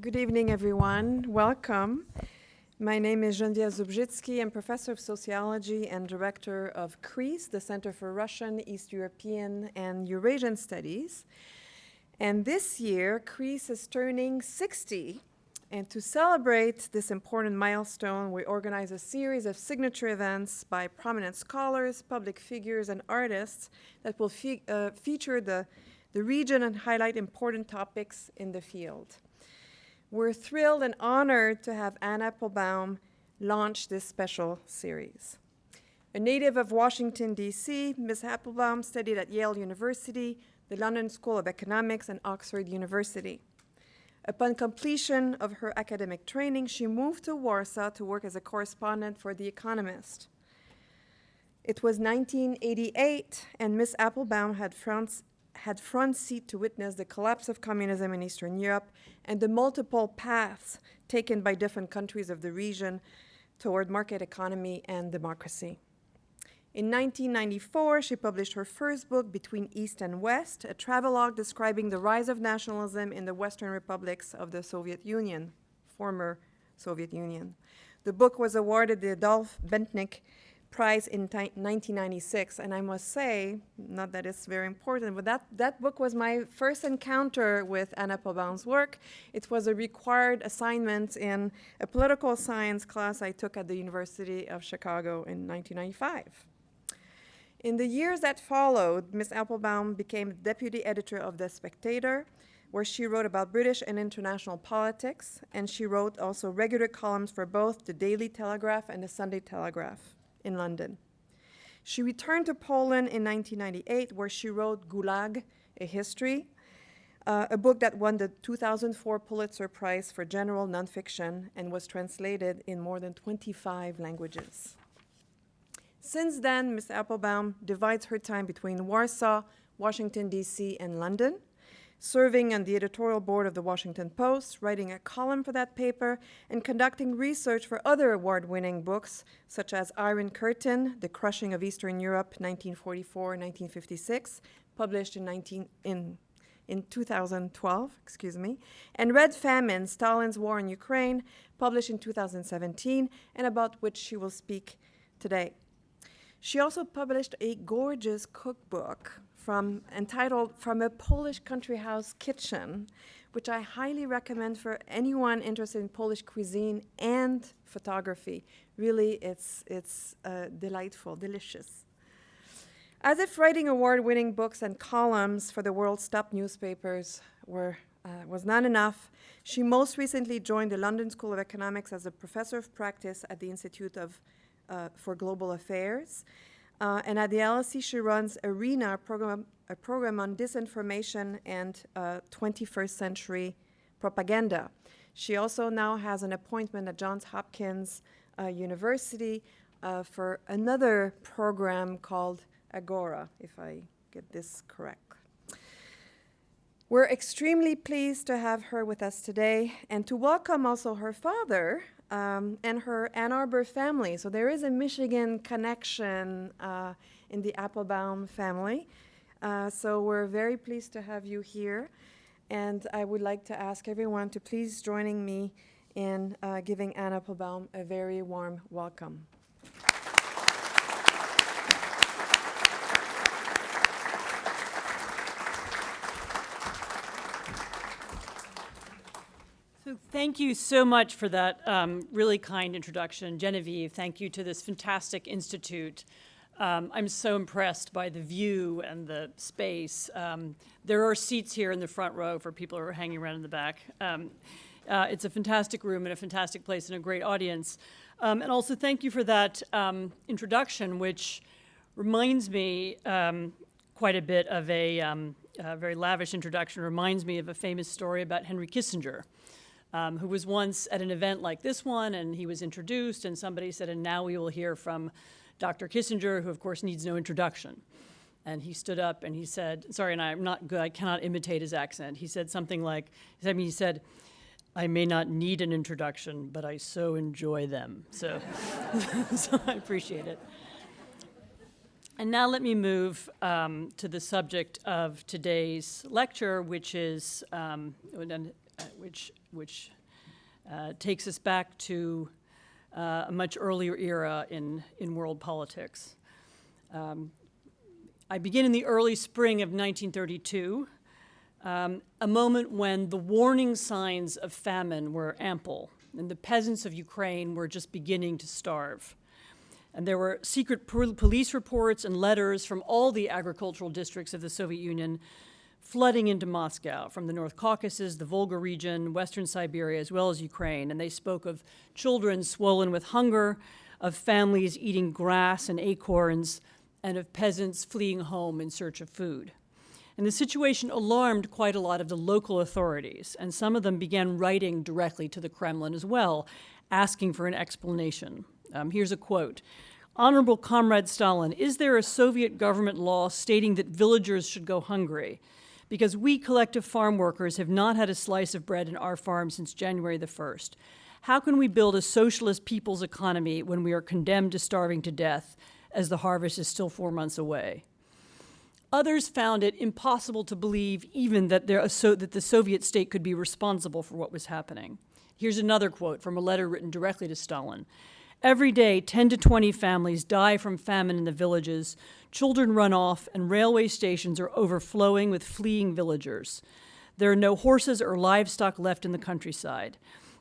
Good evening, everyone. Welcome. My name is Geneviève Zubzitsky. I'm professor of sociology and director of CREES, the Center for Russian, East European, and Eurasian Studies. And this year, CREES is turning 60. And to celebrate this important milestone, we organize a series of signature events by prominent scholars, public figures, and artists that will feature the region and highlight important topics in the field. We're thrilled and honored to have Anne Applebaum launch this special series. A native of Washington, D.C., Ms. Applebaum studied at Yale University, the London School of Economics, and Oxford University. Upon completion of her academic training, she moved to Warsaw to work as a correspondent for The Economist. It was 1988, and Ms. Applebaum had front seat to witness the collapse of communism in Eastern Europe and the multiple paths taken by different countries of the region toward market economy and democracy. In 1994, she published her first book, Between East and West, a travelogue describing the rise of nationalism in the Western republics of the Soviet Union, former Soviet Union. The book was awarded the Adolf Bentnik Prize in 1996, and I must say, not that it's very important, but that book was my first encounter with Anne Applebaum's work. It was a required assignment in a political science class I took at the University of Chicago in 1995. In the years that followed, Ms. Applebaum became deputy editor of The Spectator, where she wrote about British and international politics, and she wrote also regular columns for both the Daily Telegraph and the Sunday Telegraph in London. She returned to Poland in 1998, where she wrote Gulag, A History, a book that won the 2004 Pulitzer Prize for general nonfiction and was translated in more than 25 languages. Since then, Ms. Applebaum divides her time between Warsaw, Washington, D.C., and London, serving on the editorial board of the Washington Post, writing a column for that paper, and conducting research for other award-winning books, such as Iron Curtain, The Crushing of Eastern Europe, 1944-1956, published in 2012, and Red Famine, Stalin's War in Ukraine, published in 2017, and about which she will speak today. She also published a gorgeous cookbook entitled From a Polish Country House Kitchen, which I highly recommend for anyone interested in Polish cuisine and photography. Really, it's delightful, delicious. As if writing award-winning books and columns for the world's top newspapers was not enough, she most recently joined the London School of Economics as a professor of practice at the Institute for Global Affairs. And at the LSE, she runs ARENA, a program on disinformation and 21st century propaganda. She also now has an appointment at Johns Hopkins University for another program called Agora, if I get this correct. We're extremely pleased to have her with us today and to welcome also her father, and her Ann Arbor family. So there is a Michigan connection in the Applebaum family. So we're very pleased to have you here. And I would like to ask everyone to please join me in giving Anne Applebaum a very warm welcome. So thank you so much for that really kind introduction. Genevieve, thank you to this fantastic institute. I'm so impressed by the view and the space. There are seats here in the front row for people who are hanging around in the back. It's a fantastic room and a fantastic place and a great audience. And also thank you for that introduction, which reminds me quite a bit of a very lavish introduction, reminds me of a famous story about Henry Kissinger. Who was once at an event like this one, and he was introduced, and somebody said, and now we will hear from Dr. Kissinger, who of course needs no introduction. And he stood up and he said, sorry, and I'm not good, I cannot imitate his accent. He said something like, he said, I may not need an introduction, but I so enjoy them. So, so I appreciate it. And now let me move to the subject of today's lecture, which is which takes us back to a much earlier era in world politics. I begin in the early spring of 1932, a moment when the warning signs of famine were ample, and the peasants of Ukraine were just beginning to starve. And there were secret police reports and letters from all the agricultural districts of the Soviet Union flooding into Moscow from the North Caucasus, the Volga region, Western Siberia, as well as Ukraine. And they spoke of children swollen with hunger, of families eating grass and acorns, and of peasants fleeing home in search of food. And the situation alarmed quite a lot of the local authorities, and some of them began writing directly to the Kremlin as well, asking for an explanation. Here's a quote. "Honorable Comrade Stalin, is there a Soviet government law stating that villagers should go hungry? Because we collective farm workers have not had a slice of bread in our farm since January the 1st. How can we build a socialist people's economy when we are condemned to starving to death as the harvest is still 4 months away?" Others found it impossible to believe even that the Soviet state could be responsible for what was happening. Here's another quote from a letter written directly to Stalin. "Every day, 10 to 20 families die from famine in the villages. Children run off, and railway stations are overflowing with fleeing villagers. There are no horses or livestock left in the countryside.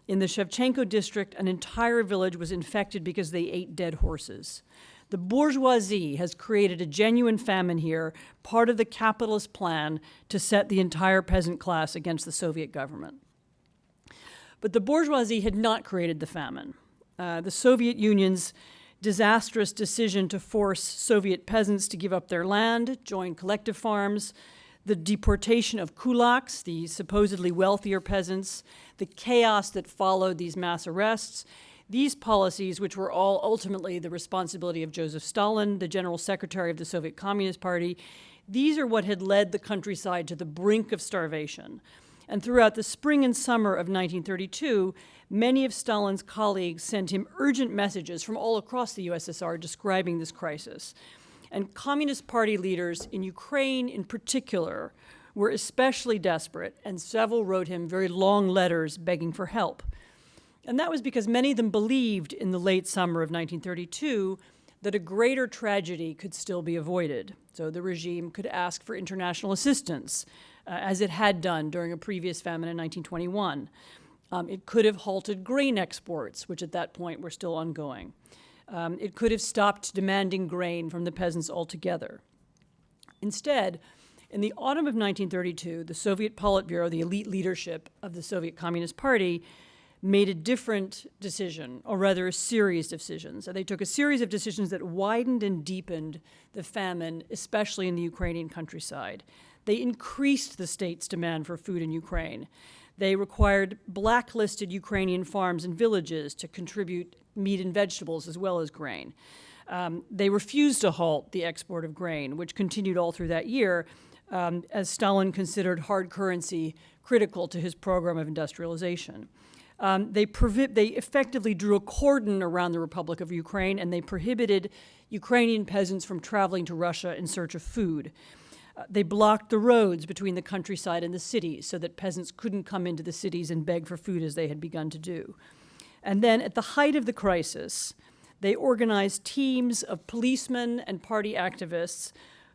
In the Shevchenko district, an entire village was infected because they ate dead horses. The bourgeoisie has created a genuine famine here, part of the capitalist plan to set the entire peasant class against the Soviet government." But the bourgeoisie had not created the famine. The Soviet Union's disastrous decision to force Soviet peasants to give up their land, join collective farms, the deportation of kulaks, the supposedly wealthier peasants, the chaos that followed these mass arrests, these policies, which were all ultimately the responsibility of Joseph Stalin, the General Secretary of the Soviet Communist Party, these are what had led the countryside to the brink of starvation. And throughout the spring and summer of 1932, many of Stalin's colleagues sent him urgent messages from all across the USSR describing this crisis. And Communist Party leaders in Ukraine in particular were especially desperate, and several wrote him very long letters begging for help. And that was because many of them believed in the late summer of 1932 that a greater tragedy could still be avoided. So the regime could ask for international assistance, as it had done during a previous famine in 1921. It could have halted grain exports, which at that point were still ongoing. It could have stopped demanding grain from the peasants altogether. Instead, in the autumn of 1932, the Soviet Politburo, the elite leadership of the Soviet Communist Party, made a different decision, or rather a series of decisions. They took a series of decisions that widened and deepened the famine, especially in the Ukrainian countryside. They increased the state's demand for food in Ukraine. They required blacklisted Ukrainian farms and villages to contribute meat and vegetables as well as grain. They refused to halt the export of grain, which continued all through that year, as Stalin considered hard currency critical to his program of industrialization. They effectively drew a cordon around the Republic of Ukraine, and they prohibited Ukrainian peasants from traveling to Russia in search of food. They blocked the roads between the countryside and the cities so that peasants couldn't come into the cities and beg for food as they had begun to do. And then at the height of the crisis, they organized teams of policemen and party activists,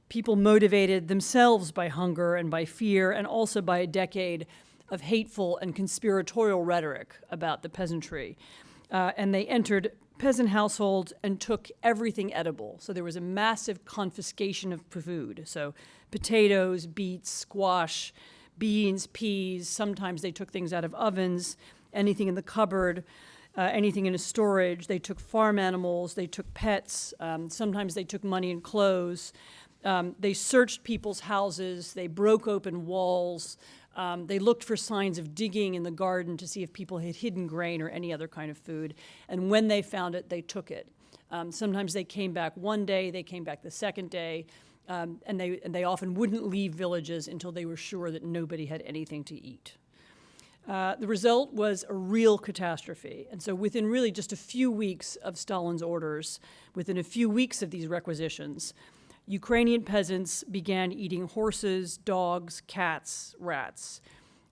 people motivated themselves by hunger and by fear, and also by a decade of hateful and conspiratorial rhetoric about the peasantry. And they entered peasant households and took everything edible. So there was a massive confiscation of food. So potatoes, beets, squash, beans, peas. Sometimes they took things out of ovens, anything in the cupboard, anything in a storage. They took farm animals. They took pets. Sometimes they took money and clothes. They searched people's houses. They broke open walls. They looked for signs of digging in the garden to see if people had hidden grain or any other kind of food. And when they found it, they took it. Sometimes they came back one day, they came back the second day, and they often wouldn't leave villages until they were sure that nobody had anything to eat. The result was a real catastrophe. And so within really just a few weeks of Stalin's orders, within a few weeks of these requisitions, Ukrainian peasants began eating horses, dogs, cats, rats.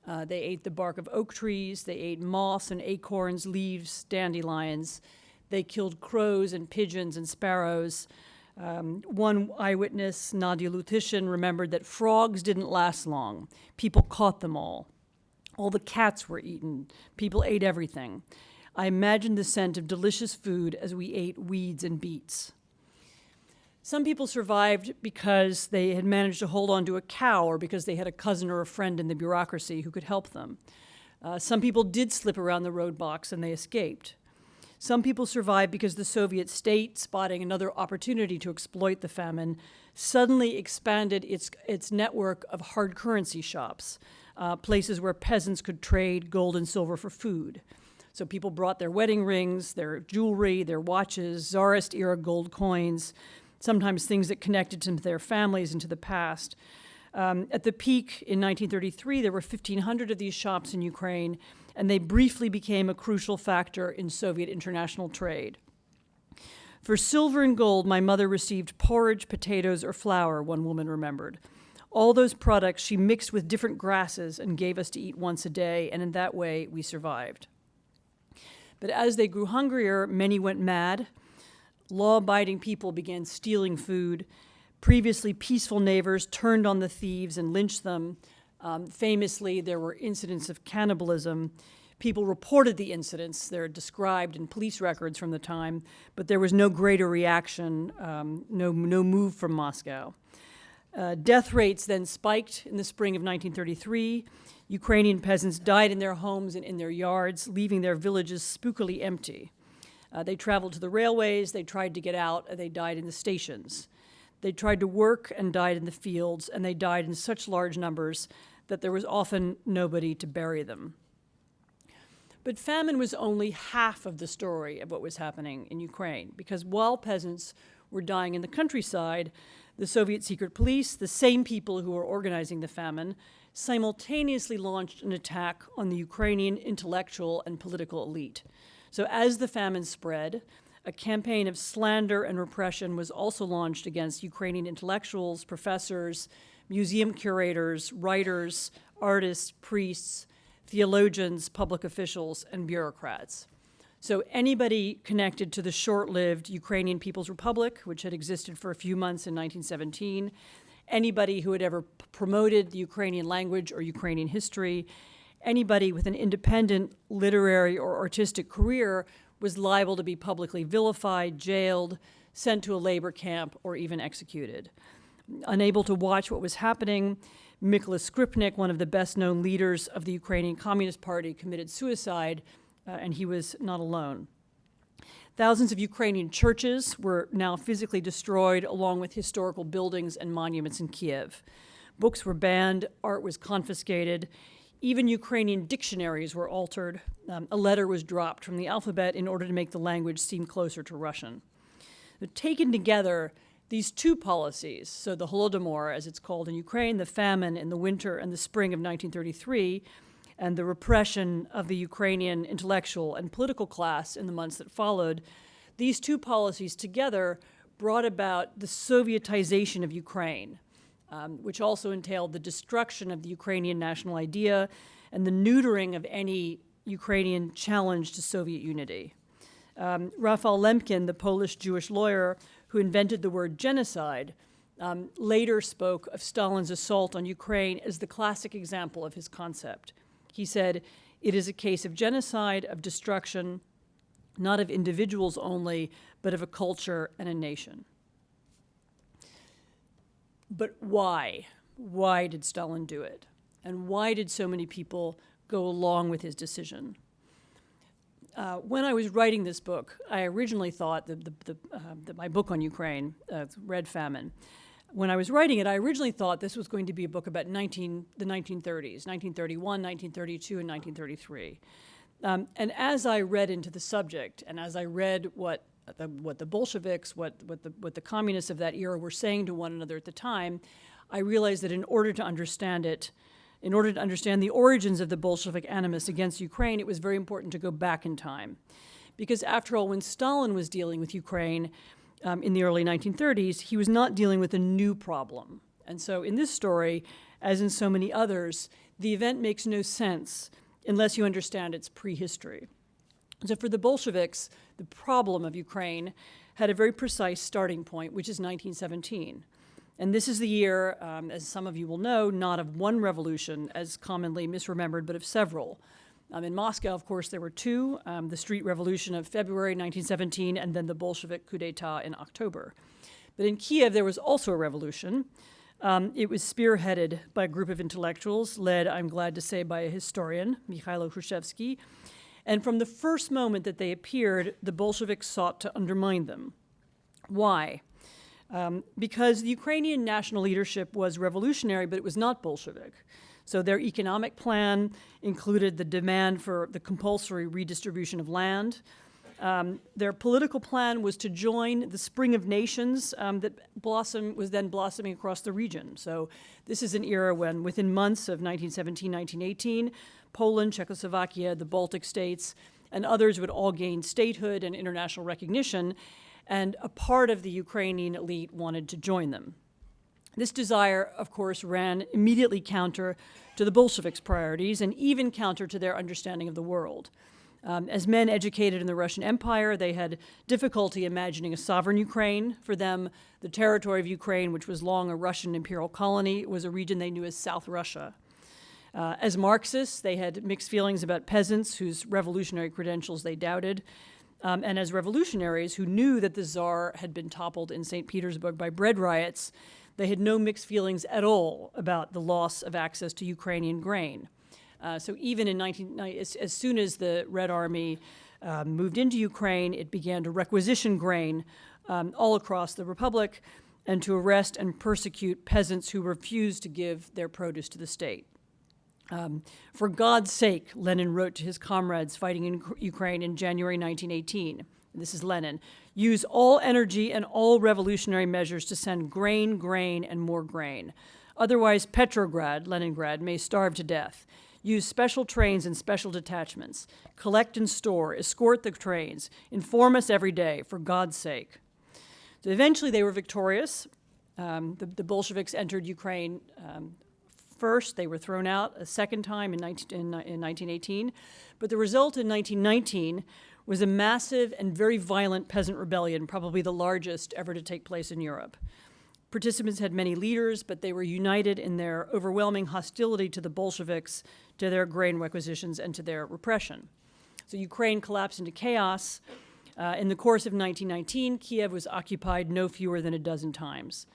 They ate the bark of oak trees. They ate moss and acorns, leaves, dandelions. They killed crows and pigeons and sparrows. One eyewitness, Nadia Lutishin, remembered that frogs didn't last long. People caught them all. All the cats were eaten. People ate everything. I imagined the scent of delicious food as we ate weeds and beets. Some people survived because they had managed to hold on to a cow or because they had a cousin or a friend in the bureaucracy who could help them. Some people did slip around the roadblocks and they escaped. Some people survived because the Soviet state, spotting another opportunity to exploit the famine, suddenly expanded its network of hard currency shops, places where peasants could trade gold and silver for food. So people brought their wedding rings, their jewelry, their watches, Tsarist-era gold coins, sometimes things that connected to their families and to the past. At the peak in 1933, there were 1,500 of these shops in Ukraine, and they briefly became a crucial factor in Soviet international trade. For silver and gold, my mother received porridge, potatoes, or flour, one woman remembered. All those products she mixed with different grasses and gave us to eat once a day, and in that way, we survived. But as they grew hungrier, many went mad. Law-abiding people began stealing food. Previously peaceful neighbors turned on the thieves and lynched them. Famously, there were incidents of cannibalism. People reported the incidents. They're described in police records from the time, but there was no greater reaction, no move from Moscow. Death rates then spiked in the spring of 1933. Ukrainian peasants died in their homes and in their yards, leaving their villages spookily empty. They traveled to the railways, they tried to get out, and they died in the stations. They tried to work and died in the fields, and they died in such large numbers that there was often nobody to bury them. But famine was only half of the story of what was happening in Ukraine, because while peasants were dying in the countryside, the Soviet secret police, the same people who were organizing the famine, simultaneously launched an attack on the Ukrainian intellectual and political elite. So as the famine spread, a campaign of slander and repression was also launched against Ukrainian intellectuals, professors, museum curators, writers, artists, priests, theologians, public officials, and bureaucrats. So anybody connected to the short-lived Ukrainian People's Republic, which had existed for a few months in 1917, anybody who had ever promoted the Ukrainian language or Ukrainian history, anybody with an independent literary or artistic career was liable to be publicly vilified, jailed, sent to a labor camp, or even executed. Unable to watch what was happening, Mykola Skripnik, one of the best-known leaders of the Ukrainian Communist Party, committed suicide, and he was not alone. Thousands of Ukrainian churches were now physically destroyed, along with historical buildings and monuments in Kiev. Books were banned, art was confiscated, even Ukrainian dictionaries were altered. A letter was dropped from the alphabet in order to make the language seem closer to Russian. But taken together, these two policies, so the Holodomor, as it's called in Ukraine, the famine in the winter and the spring of 1933, and the repression of the Ukrainian intellectual and political class in the months that followed, these two policies together brought about the Sovietization of Ukraine, which also entailed the destruction of the Ukrainian national idea and the neutering of any Ukrainian challenge to Soviet unity. Rafał Lemkin, the Polish Jewish lawyer who invented the word genocide, later spoke of Stalin's assault on Ukraine as the classic example of his concept. He said, "It is a case of genocide, of destruction, not of individuals only, but of a culture and a nation." But why? Why did Stalin do it? And why did so many people go along with his decision? When I was writing this book, I originally thought that my book on Ukraine, Red Famine, when I was writing it, I originally thought this was going to be a book about the 1930s, 1931, 1932, and 1933. And as I read into the subject, and as I read what the Bolsheviks, what the communists of that era were saying to one another at the time, I realized that in order to understand it, in order to understand the origins of the Bolshevik animus against Ukraine, it was very important to go back in time. Because after all, when Stalin was dealing with Ukraine in the early 1930s, he was not dealing with a new problem. And so in this story, as in so many others, the event makes no sense unless you understand its prehistory. So for the Bolsheviks, the problem of Ukraine had a very precise starting point, which is 1917. And this is the year, as some of you will know, not of one revolution, as commonly misremembered, but of several. In Moscow, of course, there were two, the Street Revolution of February 1917, and then the Bolshevik coup d'etat in October. But in Kiev, there was also a revolution. It was spearheaded by a group of intellectuals, led, I'm glad to say, by a historian, Mikhailo Hrushevsky. And from the first moment that they appeared, the Bolsheviks sought to undermine them. Why? Because the Ukrainian national leadership was revolutionary, but it was not Bolshevik. So their economic plan included the demand for the compulsory redistribution of land. Their political plan was to join the Spring of Nations that was then blossoming across the region. So this is an era when, within months of 1917, 1918, Poland, Czechoslovakia, the Baltic states, and others would all gain statehood and international recognition, and a part of the Ukrainian elite wanted to join them. This desire, of course, ran immediately counter to the Bolsheviks' priorities and even counter to their understanding of the world. As men educated in the Russian Empire, they had difficulty imagining a sovereign Ukraine. For them, the territory of Ukraine, which was long a Russian imperial colony, was a region they knew as South Russia. As Marxists, they had mixed feelings about peasants whose revolutionary credentials they doubted. And as revolutionaries who knew that the Tsar had been toppled in St. Petersburg by bread riots, they had no mixed feelings at all about the loss of access to Ukrainian grain. So even in as soon as the Red Army moved into Ukraine, it began to requisition grain all across the Republic and to arrest and persecute peasants who refused to give their produce to the state. For God's sake, Lenin wrote to his comrades fighting in Ukraine in January 1918. This is Lenin. Use all energy and all revolutionary measures to send grain, and more grain. Otherwise, Petrograd, Leningrad, may starve to death. Use special trains and special detachments. Collect and store. Escort the trains. Inform us every day, for God's sake. So eventually they were victorious. The Bolsheviks entered Ukraine first. They were thrown out a second time in 1918. But the result in 1919 was a massive and very violent peasant rebellion, probably the largest ever to take place in Europe. Participants had many leaders, but they were united in their overwhelming hostility to the Bolsheviks, to their grain requisitions, and to their repression. So Ukraine collapsed into chaos. In the course of 1919, Kiev was occupied no fewer than a dozen times.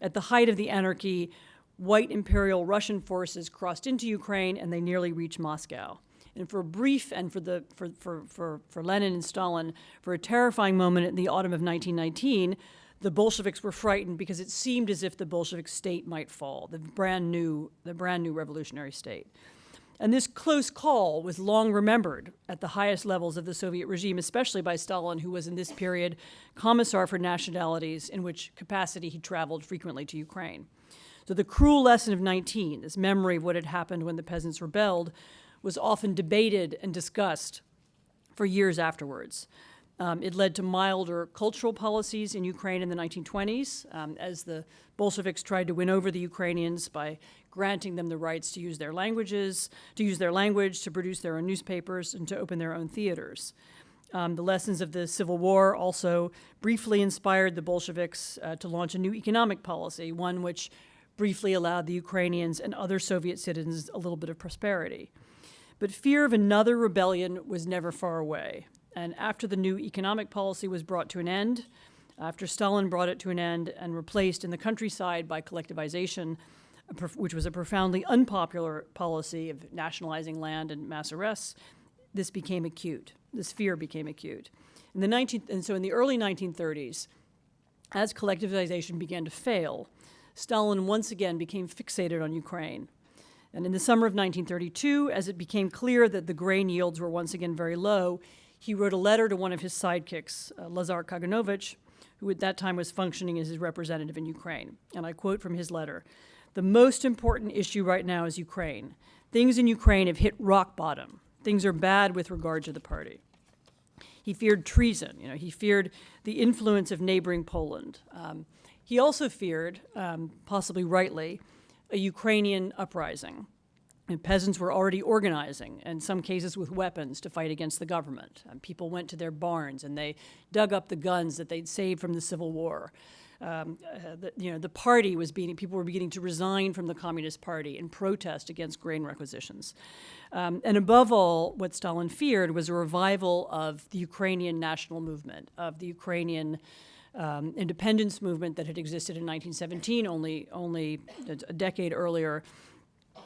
At the height of the anarchy, white Imperial Russian forces crossed into Ukraine, and they nearly reached Moscow. And for a brief, and for Lenin and Stalin, for a terrifying moment in the autumn of 1919, the Bolsheviks were frightened because it seemed as if the Bolshevik state might fall, the brand new revolutionary state. And this close call was long remembered at the highest levels of the Soviet regime, especially by Stalin, who was in this period commissar for nationalities, in which capacity he traveled frequently to Ukraine. So the cruel lesson of 19, this memory of what had happened when the peasants rebelled, was often debated and discussed for years afterwards. It led to milder cultural policies in Ukraine in the 1920s, as the Bolsheviks tried to win over the Ukrainians by granting them the rights to use their language, to produce their own newspapers, and to open their own theaters. The lessons of the Civil War also briefly inspired the Bolsheviks to launch a new economic policy, one which briefly allowed the Ukrainians and other Soviet citizens a little bit of prosperity. But fear of another rebellion was never far away. And after the new economic policy was brought to an end, after Stalin brought it to an end and replaced in the countryside by collectivization, which was a profoundly unpopular policy of nationalizing land and mass arrests, this became acute. This fear became acute. And so in the early 1930s, as collectivization began to fail, Stalin once again became fixated on Ukraine. And in the summer of 1932, as it became clear that the grain yields were once again very low, he wrote a letter to one of his sidekicks, Lazar Kaganovich, who at that time was functioning as his representative in Ukraine. And I quote from his letter, "The most important issue right now is Ukraine. Things in Ukraine have hit rock bottom. Things are bad with regard to the party." He feared treason. He feared the influence of neighboring Poland. He also feared, possibly rightly, a Ukrainian uprising. And peasants were already organizing, in some cases with weapons, to fight against the government. And people went to their barns and they dug up the guns that they'd saved from the Civil War. The party was people were beginning to resign from the Communist Party in protest against grain requisitions. And above all, what Stalin feared was a revival of the Ukrainian national movement, of the Ukrainian independence movement that had existed in 1917, only a decade earlier.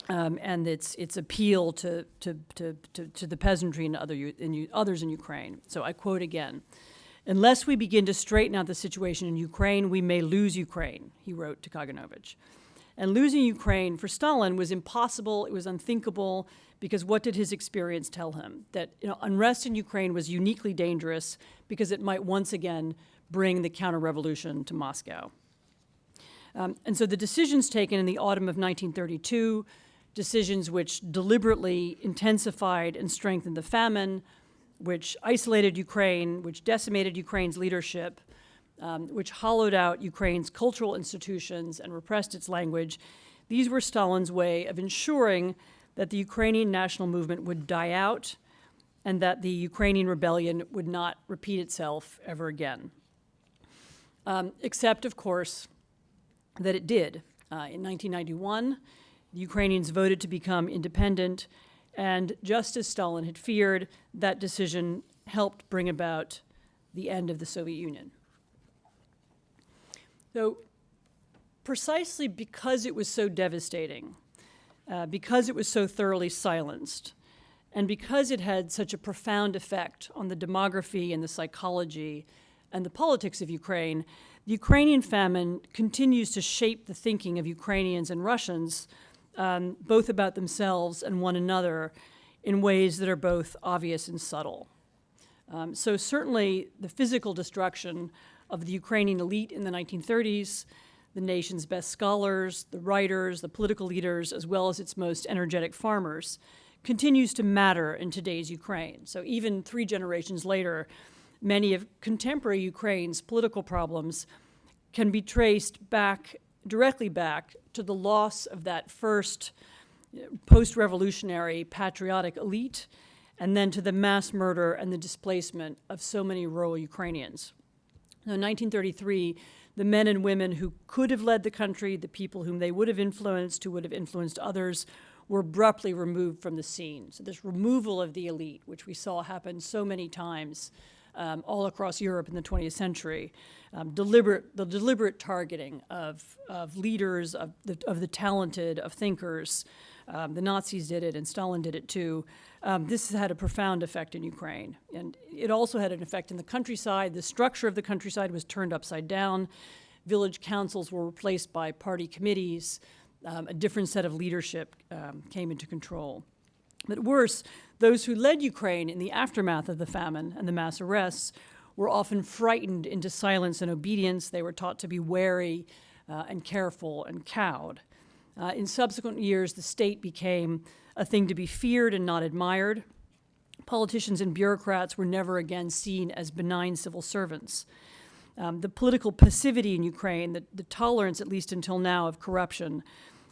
And its appeal to the peasantry and others in Ukraine. So I quote again, "Unless we begin to straighten out the situation in Ukraine, we may lose Ukraine," he wrote to Kaganovich. And losing Ukraine for Stalin was impossible, it was unthinkable, because what did his experience tell him? That unrest in Ukraine was uniquely dangerous because it might once again bring the counter-revolution to Moscow. And so the decisions taken in the autumn of 1932, decisions which deliberately intensified and strengthened the famine, which isolated Ukraine, which decimated Ukraine's leadership, which hollowed out Ukraine's cultural institutions and repressed its language, these were Stalin's way of ensuring that the Ukrainian national movement would die out and that the Ukrainian rebellion would not repeat itself ever again. Except, of course, that it did. In 1991, the Ukrainians voted to become independent, and just as Stalin had feared, that decision helped bring about the end of the Soviet Union. So precisely because it was so devastating, because it was so thoroughly silenced, and because it had such a profound effect on the demography and the psychology and the politics of Ukraine, the Ukrainian famine continues to shape the thinking of Ukrainians and Russians, both about themselves and one another, in ways that are both obvious and subtle. So certainly the physical destruction of the Ukrainian elite in the 1930s, the nation's best scholars, the writers, the political leaders, as well as its most energetic farmers, continues to matter in today's Ukraine. So even 3 generations later, many of contemporary Ukraine's political problems can be traced directly back to the loss of that first post-revolutionary patriotic elite, and then to the mass murder and the displacement of so many rural Ukrainians. Now, in 1933, the men and women who could have led the country, the people whom they would have influenced, who would have influenced others, were abruptly removed from the scene. So this removal of the elite, which we saw happen so many times all across Europe in the 20th century, the deliberate targeting of leaders, of the talented, of thinkers. The Nazis did it, and Stalin did it too. This has had a profound effect in Ukraine. And it also had an effect in the countryside. The structure of the countryside was turned upside down. Village councils were replaced by party committees. A different set of leadership came into control. But worse, those who led Ukraine in the aftermath of the famine and the mass arrests were often frightened into silence and obedience. They were taught to be wary and careful and cowed. In subsequent years, the state became a thing to be feared and not admired. Politicians and bureaucrats were never again seen as benign civil servants. The political passivity in Ukraine, the tolerance, at least until now, of corruption,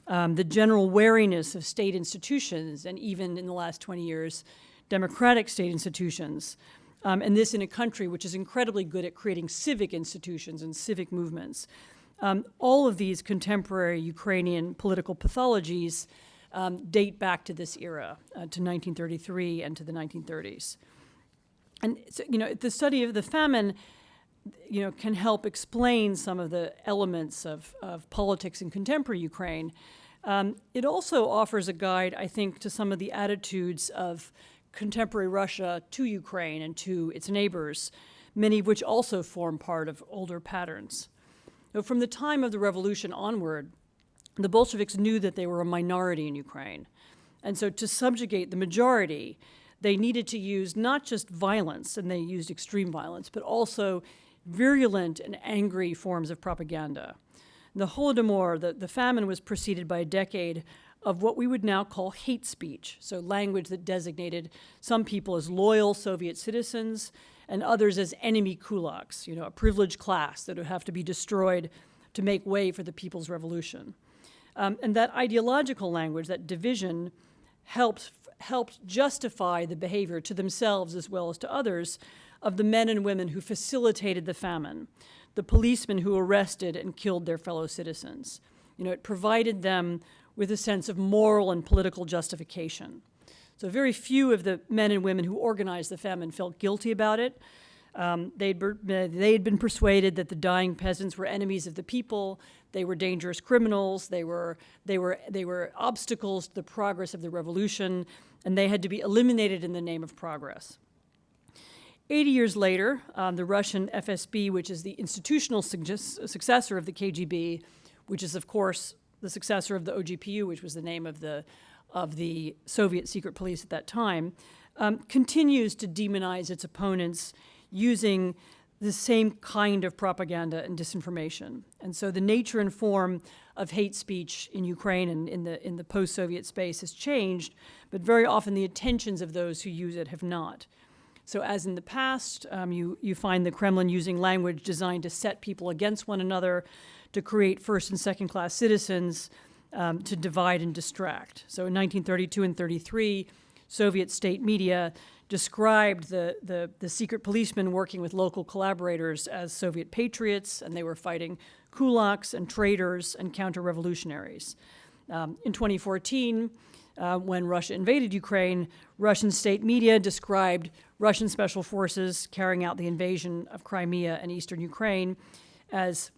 the general wariness of state institutions, and even in the last 20 years, democratic state institutions, and this in a country which is incredibly good at creating civic institutions and civic movements. All of these contemporary Ukrainian political pathologies date back to this era, to 1933 and to the 1930s. And so, the study of the famine, can help explain some of the elements of politics in contemporary Ukraine. It also offers a guide, I think, to some of the attitudes of contemporary Russia to Ukraine and to its neighbors, many of which also form part of older patterns. From the time of the revolution onward, the Bolsheviks knew that they were a minority in Ukraine. And so to subjugate the majority, they needed to use not just violence, and they used extreme violence, but also virulent and angry forms of propaganda. The Holodomor, the famine, was preceded by a decade of what we would now call hate speech, so language that designated some people as loyal Soviet citizens and others as enemy kulaks, a privileged class that would have to be destroyed to make way for the people's revolution. And that ideological language, that division, helped justify the behavior to themselves as well as to others of the men and women who facilitated the famine, the policemen who arrested and killed their fellow citizens. It provided them with a sense of moral and political justification. So very few of the men and women who organized the famine felt guilty about it. They'd been persuaded that the dying peasants were enemies of the people. They were dangerous criminals. They were obstacles to the progress of the revolution, and they had to be eliminated in the name of progress. 80 years later, the Russian FSB, which is the institutional successor of the KGB, which is, of course, the successor of the OGPU, which was the name of the Soviet secret police at that time, continues to demonize its opponents using the same kind of propaganda and disinformation. And so the nature and form of hate speech in Ukraine and in the post-Soviet space has changed, but very often the intentions of those who use it have not. So as in the past, you find the Kremlin using language designed to set people against one another, to create first and second class citizens, to divide and distract. So in 1932 and 33, Soviet state media described the secret policemen working with local collaborators as Soviet patriots, and they were fighting kulaks and traitors and counter-revolutionaries. In 2014, when Russia invaded Ukraine, Russian state media described Russian special forces carrying out the invasion of Crimea and eastern Ukraine as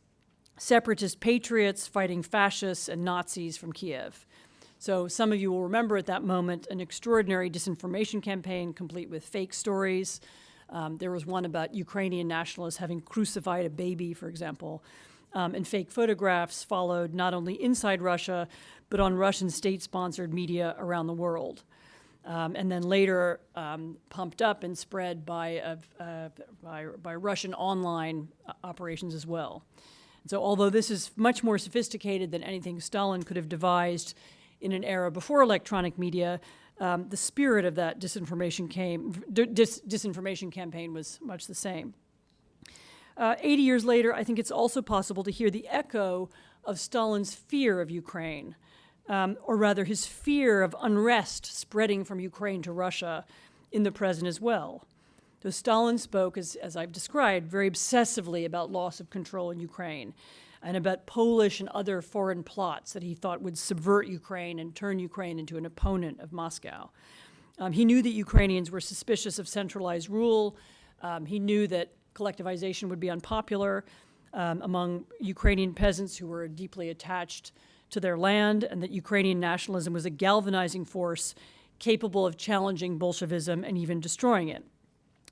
separatist patriots fighting fascists and Nazis from Kiev. So some of you will remember at that moment an extraordinary disinformation campaign complete with fake stories. There was one about Ukrainian nationalists having crucified a baby, for example. And fake photographs followed not only inside Russia, but on Russian state-sponsored media around the world. And then later pumped up and spread by Russian online operations as well. So although this is much more sophisticated than anything Stalin could have devised in an era before electronic media, the spirit of that disinformation campaign was much the same. 80 years later, I think it's also possible to hear the echo of Stalin's fear of Ukraine, or rather his fear of unrest spreading from Ukraine to Russia in the present as well. So Stalin spoke, as I've described, very obsessively about loss of control in Ukraine and about Polish and other foreign plots that he thought would subvert Ukraine and turn Ukraine into an opponent of Moscow. He knew that Ukrainians were suspicious of centralized rule. He knew that collectivization would be unpopular among Ukrainian peasants who were deeply attached to their land, and that Ukrainian nationalism was a galvanizing force capable of challenging Bolshevism and even destroying it.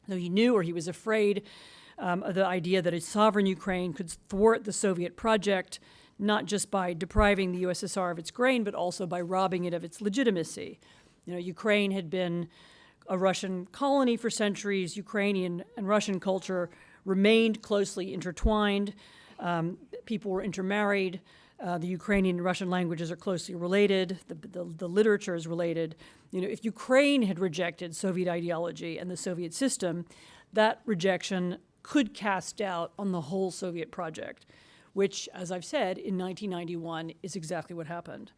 Though he knew, or he was afraid, of the idea that a sovereign Ukraine could thwart the Soviet project, not just by depriving the USSR of its grain, but also by robbing it of its legitimacy. Ukraine had been a Russian colony for centuries. Ukrainian and Russian culture remained closely intertwined. People were intermarried. The Ukrainian and Russian languages are closely related. The literature is related. If Ukraine had rejected Soviet ideology and the Soviet system, that rejection could cast doubt on the whole Soviet project, which, as I've said, in 1991 is exactly what happened.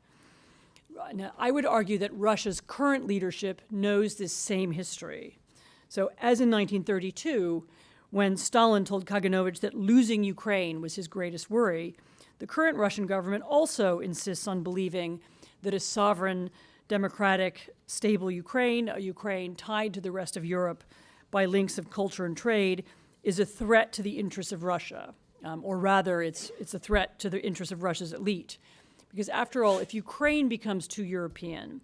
Now, I would argue that Russia's current leadership knows this same history. So as in 1932, when Stalin told Kaganovich that losing Ukraine was his greatest worry, the current Russian government also insists on believing that a sovereign, democratic, stable Ukraine, a Ukraine tied to the rest of Europe by links of culture and trade, is a threat to the interests of Russia, or rather it's a threat to the interests of Russia's elite. Because after all, if Ukraine becomes too European,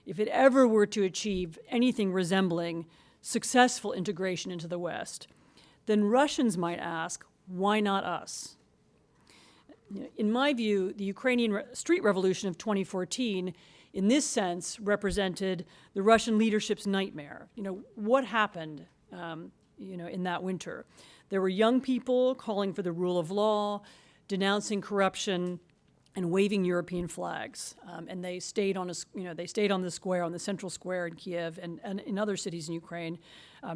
if it ever were to achieve anything resembling successful integration into the West, then Russians might ask, why not us? In my view, the Ukrainian street revolution of 2014, in this sense, represented the Russian leadership's nightmare. What happened, in that winter? There were young people calling for the rule of law, denouncing corruption, and waving European flags, and they stayed on the square, on the central square in Kiev and in other cities in Ukraine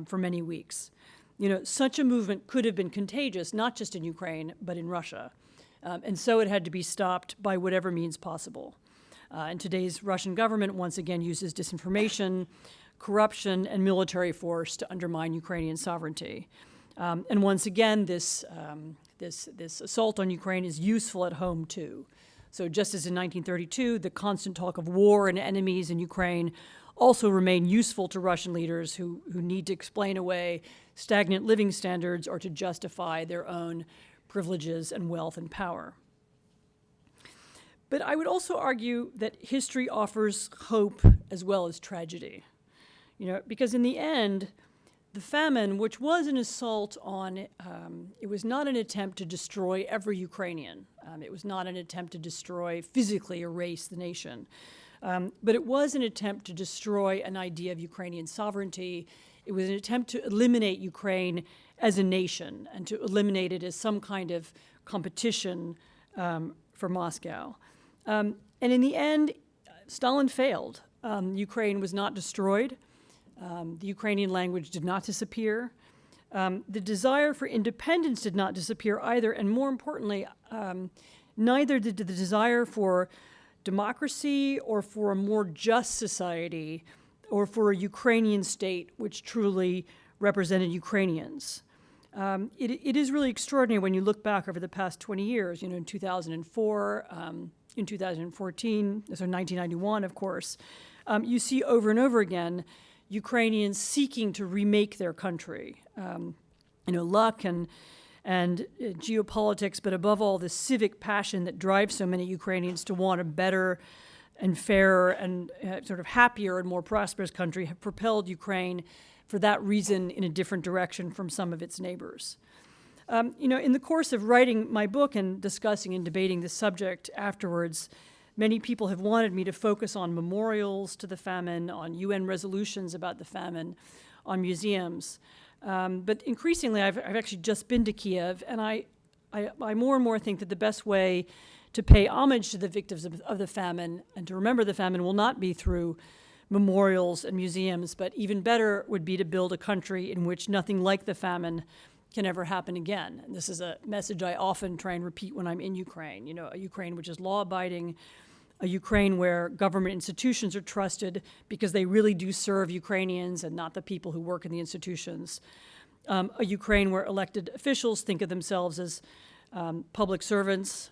for many weeks. Such a movement could have been contagious, not just in Ukraine, but in Russia. And so it had to be stopped by whatever means possible. And today's Russian government once again uses disinformation, corruption, and military force to undermine Ukrainian sovereignty. And once again, this assault on Ukraine is useful at home too. So just as in 1932, the constant talk of war and enemies in Ukraine also remain useful to Russian leaders who need to explain away stagnant living standards or to justify their own privileges and wealth and power. But I would also argue that history offers hope as well as tragedy. Because in the end, the famine, which was an assault on, it was not an attempt to destroy every Ukrainian. It was not an attempt to destroy, physically erase the nation. But it was an attempt to destroy an idea of Ukrainian sovereignty. It was an attempt to eliminate Ukraine as a nation and to eliminate it as some kind of competition for Moscow. And in the end, Stalin failed. Ukraine was not destroyed. The Ukrainian language did not disappear. The desire for independence did not disappear either. And more importantly, neither did the desire for democracy or for a more just society or for a Ukrainian state which truly represented Ukrainians. It is really extraordinary when you look back over the past 20 years, in 2004, in 2014, so 1991, of course, you see over and over again Ukrainians seeking to remake their country. Luck and geopolitics, but above all, the civic passion that drives so many Ukrainians to want a better and fairer and sort of happier and more prosperous country have propelled Ukraine for that reason in a different direction from some of its neighbors. In the course of writing my book and discussing and debating this subject afterwards, many people have wanted me to focus on memorials to the famine, on UN resolutions about the famine, on museums. But increasingly, I've actually just been to Kiev, and I more and more think that the best way to pay homage to the victims of the famine and to remember the famine will not be through memorials and museums, but even better would be to build a country in which nothing like the famine can ever happen again. And this is a message I often try and repeat when I'm in Ukraine. A Ukraine which is law-abiding, a Ukraine where government institutions are trusted because they really do serve Ukrainians and not the people who work in the institutions. A Ukraine where elected officials think of themselves as public servants.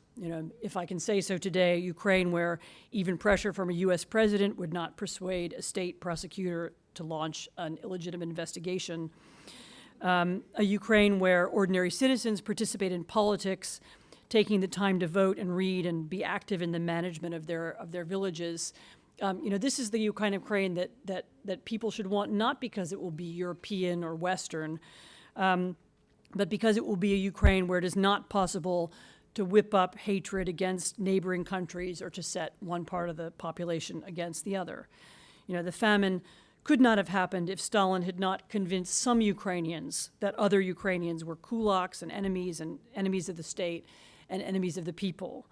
If I can say so today, Ukraine where even pressure from a U.S. president would not persuade a state prosecutor to launch an illegitimate investigation. A Ukraine where ordinary citizens participate in politics, taking the time to vote and read and be active in the management of their villages. This is the kind of Ukraine that people should want, not because it will be European or Western, but because it will be a Ukraine where it is not possible to whip up hatred against neighboring countries or to set one part of the population against the other. The famine could not have happened if Stalin had not convinced some Ukrainians that other Ukrainians were kulaks and enemies of the state and enemies of the people.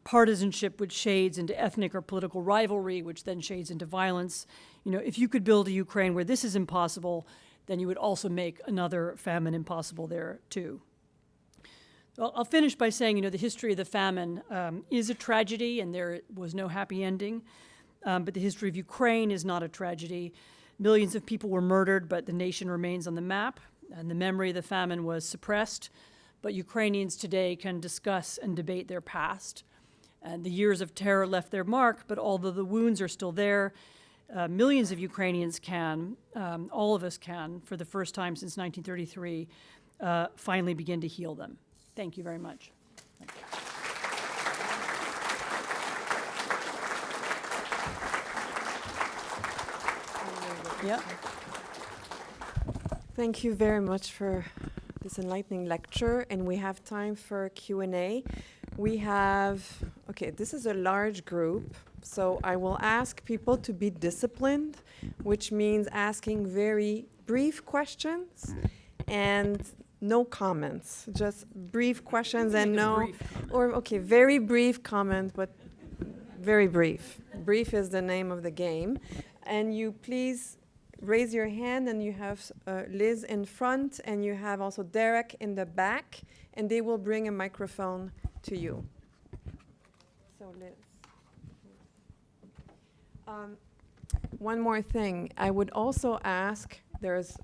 Partisanship which shades into ethnic or political rivalry, which then shades into violence. If you could build a Ukraine where this is impossible, then you would also make another famine impossible there too. Well, I'll finish by saying, the history of the famine is a tragedy and there was no happy ending. But the history of Ukraine is not a tragedy. Millions of people were murdered, but the nation remains on the map, and the memory of the famine was suppressed. But Ukrainians today can discuss and debate their past. And the years of terror left their mark, but although the wounds are still there, millions of Ukrainians can, all of us can, for the first time since 1933, finally begin to heal them. Thank you very much. Yeah. Thank you very much for this enlightening lecture, and we have time for Q&A. This is a large group, so I will ask people to be disciplined, which means asking very brief questions and no comments, just brief questions and very brief comment, but very brief. Brief is the name of the game. And you please raise your hand, and you have Liz in front, and you have also Derek in the back, and they will bring a microphone to you. So Liz. One more thing. I would also ask, there's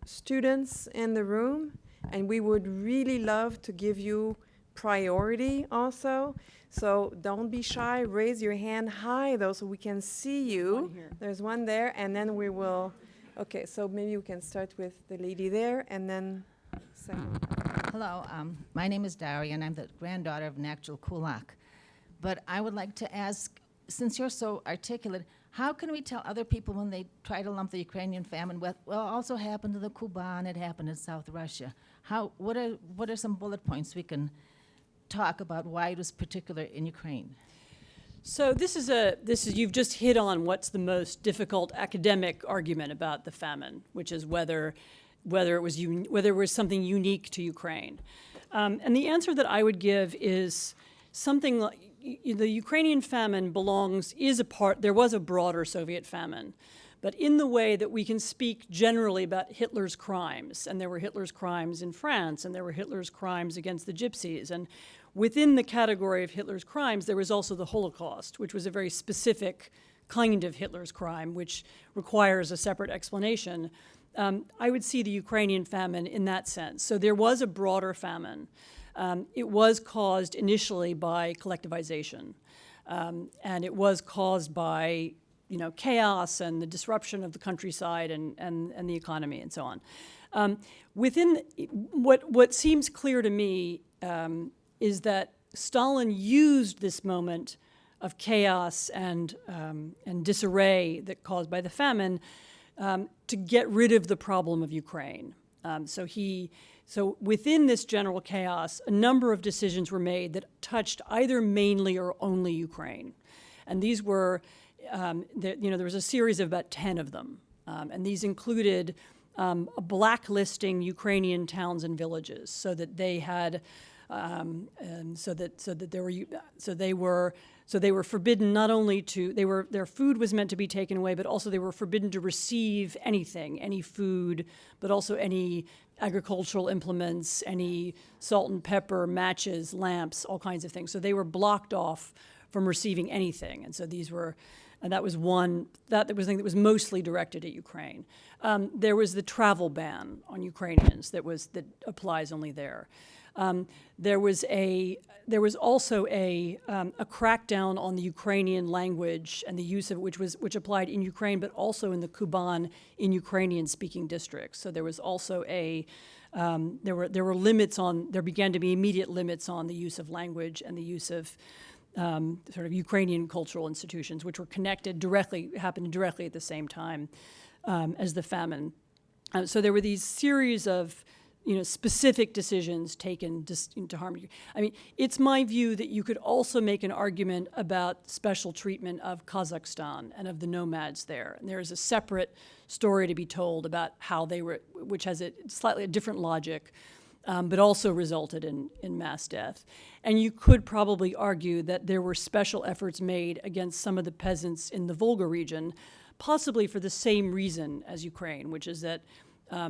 students in the room, and we would really love to give you priority also. So don't be shy. Raise your hand high, though, so we can see you. One here. There's one there, and then we will. Okay, so maybe we can start with the lady there, and then second. Hello, my name is Daria, and I'm the granddaughter of an actual kulak. But I would like to ask, since you're so articulate, how can we tell other people when they try to lump the Ukrainian famine with, well, it also happened to the Kuban, it happened in South Russia? What are some bullet points we can talk about why it was particular in Ukraine? So this is you've just hit on what's the most difficult academic argument about the famine, which is whether it was something unique to Ukraine. And the answer that I would give is something like the Ukrainian famine there was a broader Soviet famine, but in the way that we can speak generally about Hitler's crimes, and there were Hitler's crimes in France, and there were Hitler's crimes against the Gypsies, and within the category of Hitler's crimes, there was also the Holocaust, which was a very specific kind of Hitler's crime, which requires a separate explanation. I would see the Ukrainian famine in that sense. So there was a broader famine. It was caused initially by collectivization, and it was caused by chaos and the disruption of the countryside and the economy and so on. Within what seems clear to me is that Stalin used this moment of chaos and disarray that caused by the famine to get rid of the problem of Ukraine. So within this general chaos, a number of decisions were made that touched either mainly or only Ukraine. And these were, there was a series of about 10 of them. And these included blacklisting Ukrainian towns and villages so that they had, they were forbidden not only their food was meant to be taken away, but also they were forbidden to receive anything, any food, but also any agricultural implements, any salt and pepper, matches, lamps, all kinds of things. So they were blocked off from receiving anything. And so that was the thing that was mostly directed at Ukraine. There was the travel ban on Ukrainians that applies only there. There was also a crackdown on the Ukrainian language and the use of which applied in Ukraine, but also in the Kuban in Ukrainian-speaking districts. So there was also there began to be immediate limits on the use of language and the use of sort of Ukrainian cultural institutions, which were happened directly at the same time as the famine. So there were these series of specific decisions taken to harm you. I mean, it's my view that you could also make an argument about special treatment of Kazakhstan and of the nomads there. And there is a separate story to be told about how they were, which has a slightly different logic, but also resulted in mass death. And you could probably argue that there were special efforts made against some of the peasants in the Volga region, possibly for the same reason as Ukraine, which is that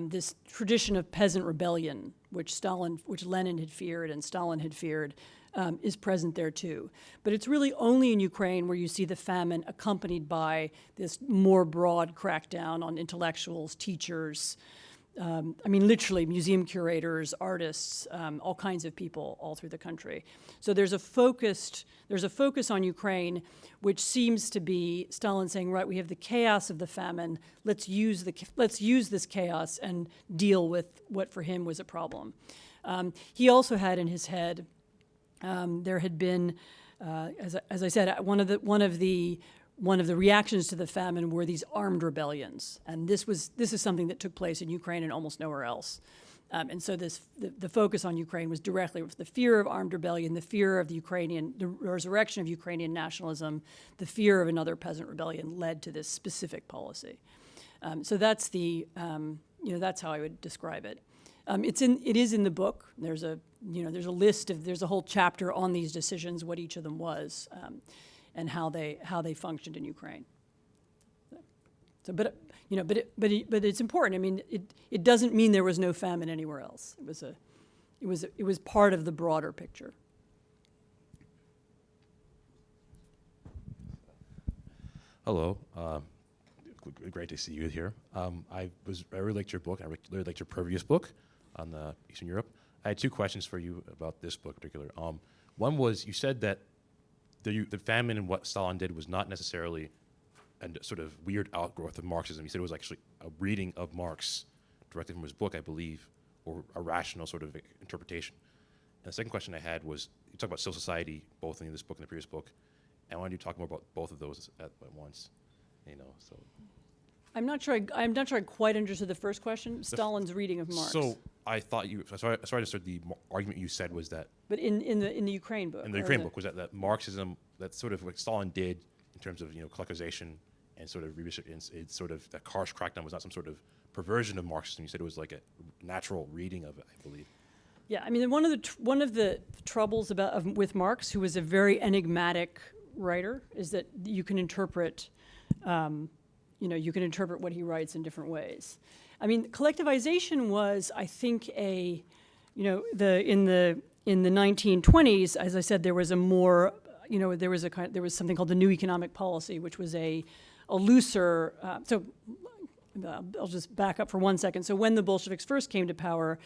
this tradition of peasant rebellion, which Lenin had feared and Stalin had feared, is present there too. But it's really only in Ukraine where you see the famine accompanied by this more broad crackdown on intellectuals, teachers, literally museum curators, artists, all kinds of people all through the country. So there's a focus on Ukraine, which seems to be Stalin saying, right, we have the chaos of the famine. Let's use this chaos and deal with what for him was a problem. He also had in his head, there had been, as I said, one of the reactions to the famine were these armed rebellions, and this is something that took place in Ukraine and almost nowhere else. And so the focus on Ukraine was directly the fear of armed rebellion, the fear of the resurrection of Ukrainian nationalism, the fear of another peasant rebellion led to this specific policy. So that's that's how I would describe it. It is in the book. There's a whole chapter on these decisions, what each of them was. And how they functioned in Ukraine. So, but it's important. I mean, it doesn't mean there was no famine anywhere else. It was part of the broader picture. Hello. Great to see you here. I really liked your book. I really liked your previous book on Eastern Europe. I had two questions for you about this book in particular. One was, you said that the famine and what Stalin did was not necessarily a sort of weird outgrowth of Marxism. You said it was actually a reading of Marx directly from his book, I believe, or a rational sort of interpretation. And the second question I had was, you talk about civil society, both in this book and the previous book. And I wanted you to talk more about both of those at once. So. I'm not sure I quite understood the first question, Stalin's reading of Marx. So I thought you, so I understood the argument you said was that. But in the Ukraine book. In the Ukraine book, was that Marxism, that sort of what Stalin did in terms of, collectivization and sort of it's sort of that harsh crackdown was not some sort of perversion of Marxism. You said it was like a natural reading of it, I believe. Yeah, I mean, one of the troubles with Marx, who was a very enigmatic writer, is that you can interpret, what he writes in different ways. I mean, collectivization was, I think, in the 1920s, as I said, there was there was something called the New Economic Policy, which was a looser. So I'll just back up for 1 second. So when the Bolsheviks first came to power,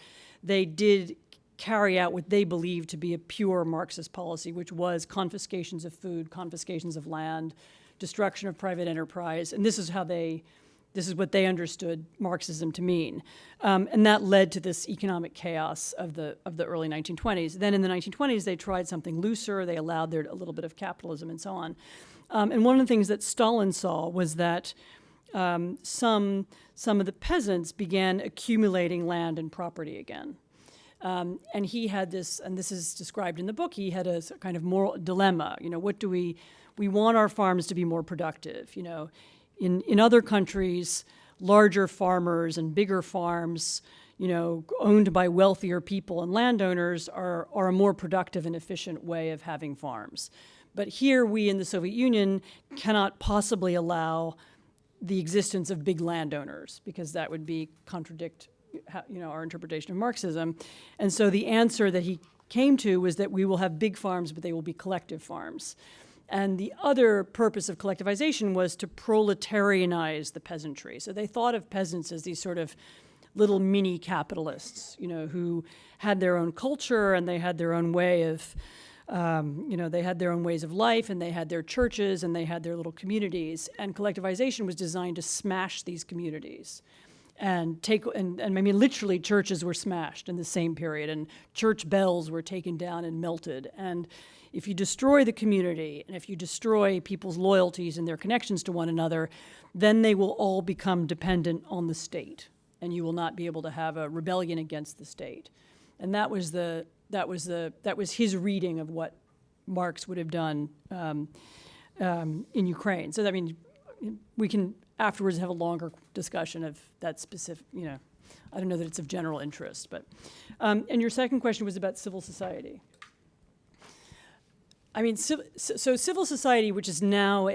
they did carry out what they believed to be a pure Marxist policy, which was confiscations of food, confiscations of land, destruction of private enterprise, and this is what they understood Marxism to mean, and that led to this economic chaos of the early 1920s. Then in the 1920s, they tried something looser. They allowed there a little bit of capitalism and so on. And one of the things that Stalin saw was that some of the peasants began accumulating land and property again. And he had this, and this is described in the book, he had a kind of moral dilemma. What do we want our farms to be more productive. In other countries, larger farmers and bigger farms, owned by wealthier people and landowners are a more productive and efficient way of having farms. But here we in the Soviet Union cannot possibly allow the existence of big landowners because that would contradict our interpretation of Marxism. And so the answer that he came to was that we will have big farms, but they will be collective farms. And the other purpose of collectivization was to proletarianize the peasantry. So they thought of peasants as these sort of little mini capitalists, who had their own culture and they had their own way of, they had their own ways of life and they had their churches and they had their little communities. And collectivization was designed to smash these communities. And I mean, literally churches were smashed in the same period and church bells were taken down and melted. And if you destroy the community and if you destroy people's loyalties and their connections to one another, then they will all become dependent on the state and you will not be able to have a rebellion against the state. And that was his reading of what Marx would have done in Ukraine. So I mean, we can afterwards have a longer discussion of that specific, I don't know that it's of general interest, but, and your second question was about civil society. I mean, so civil society, which is now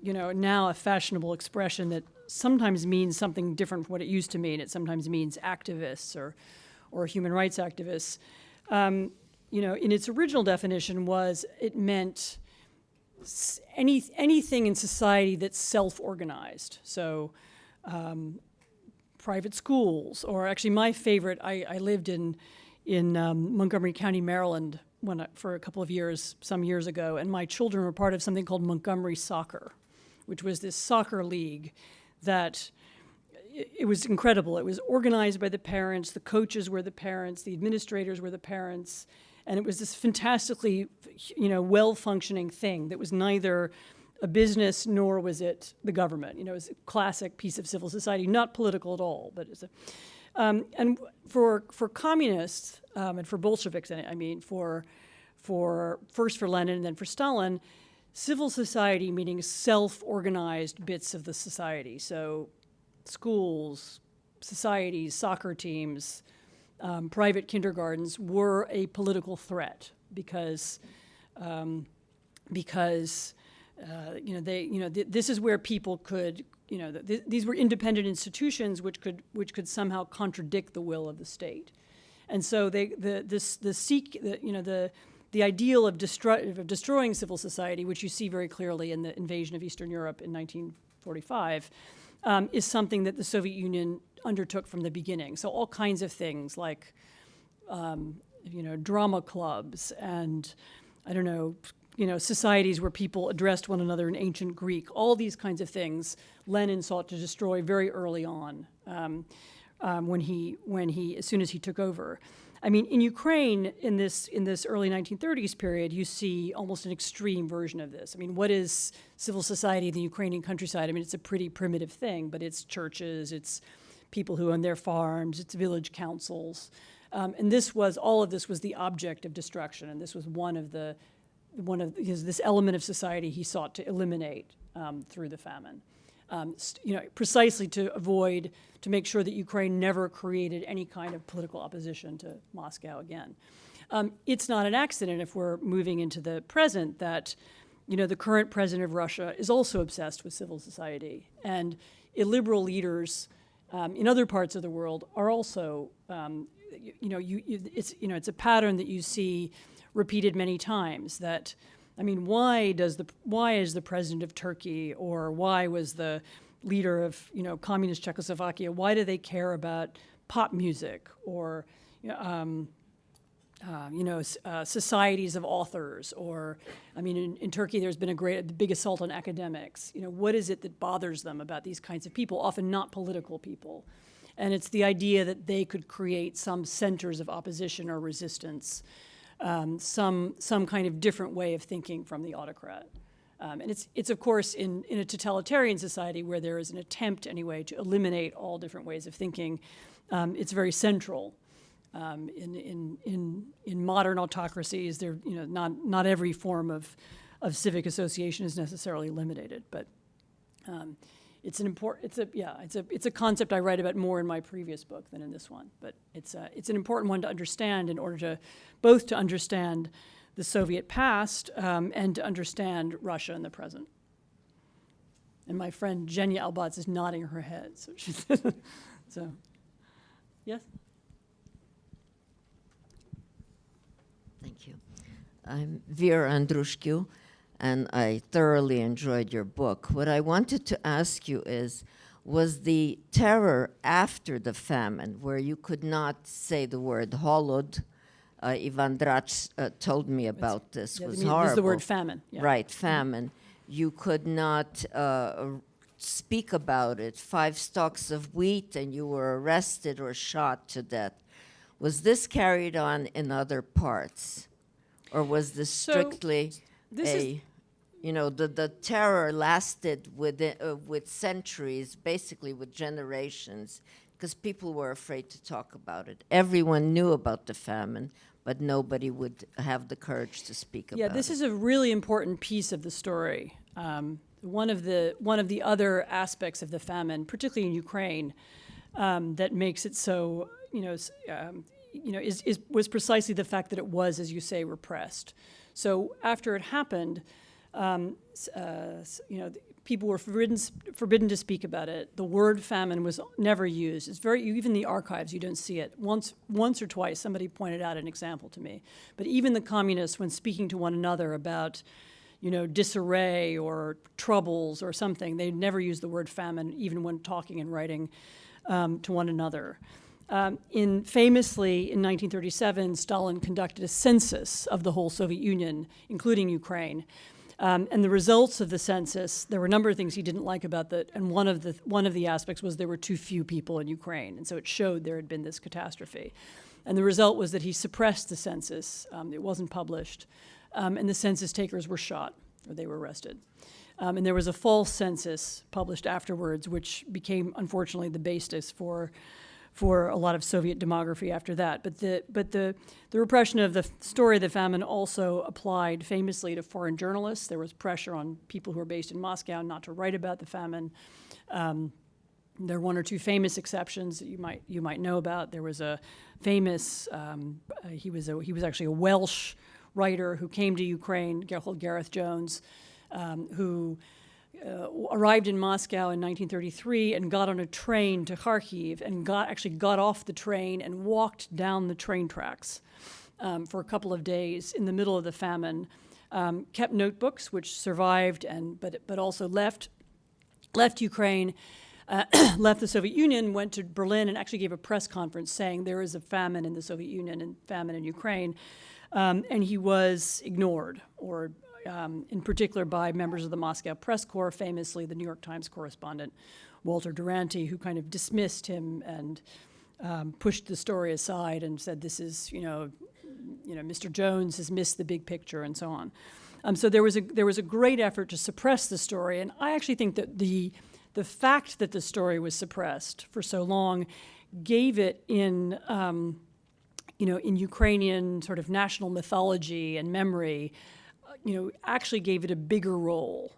now a fashionable expression that sometimes means something different from what it used to mean. It sometimes means activists or human rights activists. In its original definition it meant anything in society that's self-organized. So private schools, or actually my favorite, I lived in Montgomery County, Maryland, for a couple of years, some years ago, and my children were part of something called Montgomery Soccer, which was this soccer league that it was incredible. It was organized by the parents, the coaches were the parents, the administrators were the parents, and it was this fantastically, well-functioning thing that was neither a business nor was it the government. It was a classic piece of civil society, not political at all, but it's and for communists and for Bolsheviks, I mean, first for Lenin and then for Stalin, civil society meaning self-organized bits of the society. So schools, societies, soccer teams, private kindergartens were a political threat because this is where people could, these were independent institutions which could somehow contradict the will of the state, and so the the ideal of destroying civil society, which you see very clearly in the invasion of Eastern Europe in 1945, is something that the Soviet Union undertook from the beginning. So all kinds of things like, drama clubs and, societies where people addressed one another in ancient Greek, all these kinds of things Lenin sought to destroy very early on as soon as he took over. I mean, in Ukraine, in this early 1930s period, you see almost an extreme version of this. I mean, what is civil society in the Ukrainian countryside? I mean, it's a pretty primitive thing, but it's churches, it's people who own their farms, it's village councils. And all of this was the object of destruction, and this was this element of society he sought to eliminate through the famine. Precisely to make sure that Ukraine never created any kind of political opposition to Moscow again. It's not an accident, if we're moving into the present, that the current president of Russia is also obsessed with civil society, and illiberal leaders in other parts of the world are also. It's a pattern that you see repeated many times. That, I mean, why is the president of Turkey, or why was the leader of communist Czechoslovakia, why do they care about pop music or societies of authors? Or, I mean, in Turkey there's been the big assault on academics. What is it that bothers them about these kinds of people, often not political people? And it's the idea that they could create some centers of opposition or resistance, some kind of different way of thinking from the autocrat. And it's of course in a totalitarian society where there is an attempt anyway to eliminate all different ways of thinking. It's very central. In modern autocracies, there not every form of civic association is necessarily eliminated, but it's a concept I write about more in my previous book than in this one. But it's an important one to understand in order to both to understand the Soviet past and to understand Russia in the present. And my friend Zhenya Albatz is nodding her head. So she's so, yes? Thank you. I'm Vera Andrushku, and I thoroughly enjoyed your book. What I wanted to ask you was the terror after the famine, where you could not say the word holod. Ivan Drac told me about this. Was horrible. Use the word famine. Yeah. Right, famine. You could not speak about it. 5 stalks of wheat, and you were arrested or shot to death. Was this carried on in other parts, or was this strictly the terror lasted with centuries, basically with generations, because people were afraid to talk about it. Everyone knew about the famine, but nobody would have the courage to speak about it. Yeah, this is a really important piece of the story. One of the other aspects of the famine, particularly in Ukraine, that makes it so, was precisely the fact that it was, as you say, repressed. So after it happened, people were forbidden to speak about it. The word famine was never used. It's even the archives, you don't see it. Once or twice, somebody pointed out an example to me. But even the communists, when speaking to one another about, disarray or troubles or something, they never used the word famine, even when talking and writing to one another. Famously, in 1937, Stalin conducted a census of the whole Soviet Union, including Ukraine. And the results of the census, there were a number of things he didn't like about that, and one of the aspects was there were too few people in Ukraine, and so it showed there had been this catastrophe. And the result was that he suppressed the census. It wasn't published, and the census takers were shot, or they were arrested. And there was a false census published afterwards, which became, unfortunately, the basis for a lot of Soviet demography after that. But the repression of the story of the famine also applied famously to foreign journalists. There was pressure on people who were based in Moscow not to write about the famine. There are 1 or 2 famous exceptions that you might know about. There was a famous he was actually a Welsh writer who came to Ukraine, called Gareth Jones, who arrived in Moscow in 1933 and got on a train to Kharkiv and got off the train and walked down the train tracks for a couple of days in the middle of the famine, kept notebooks, which survived, but also left Ukraine, left the Soviet Union, went to Berlin, and actually gave a press conference saying there is a famine in the Soviet Union and famine in Ukraine. And he was ignored, or in particular by members of the Moscow press corps, famously the New York Times correspondent Walter Duranty, who kind of dismissed him and pushed the story aside and said, this is, Mr. Jones has missed the big picture, and so on. So there was a great effort to suppress the story, and I actually think that the fact that the story was suppressed for so long gave it in Ukrainian sort of national mythology and memory, actually gave it a bigger role.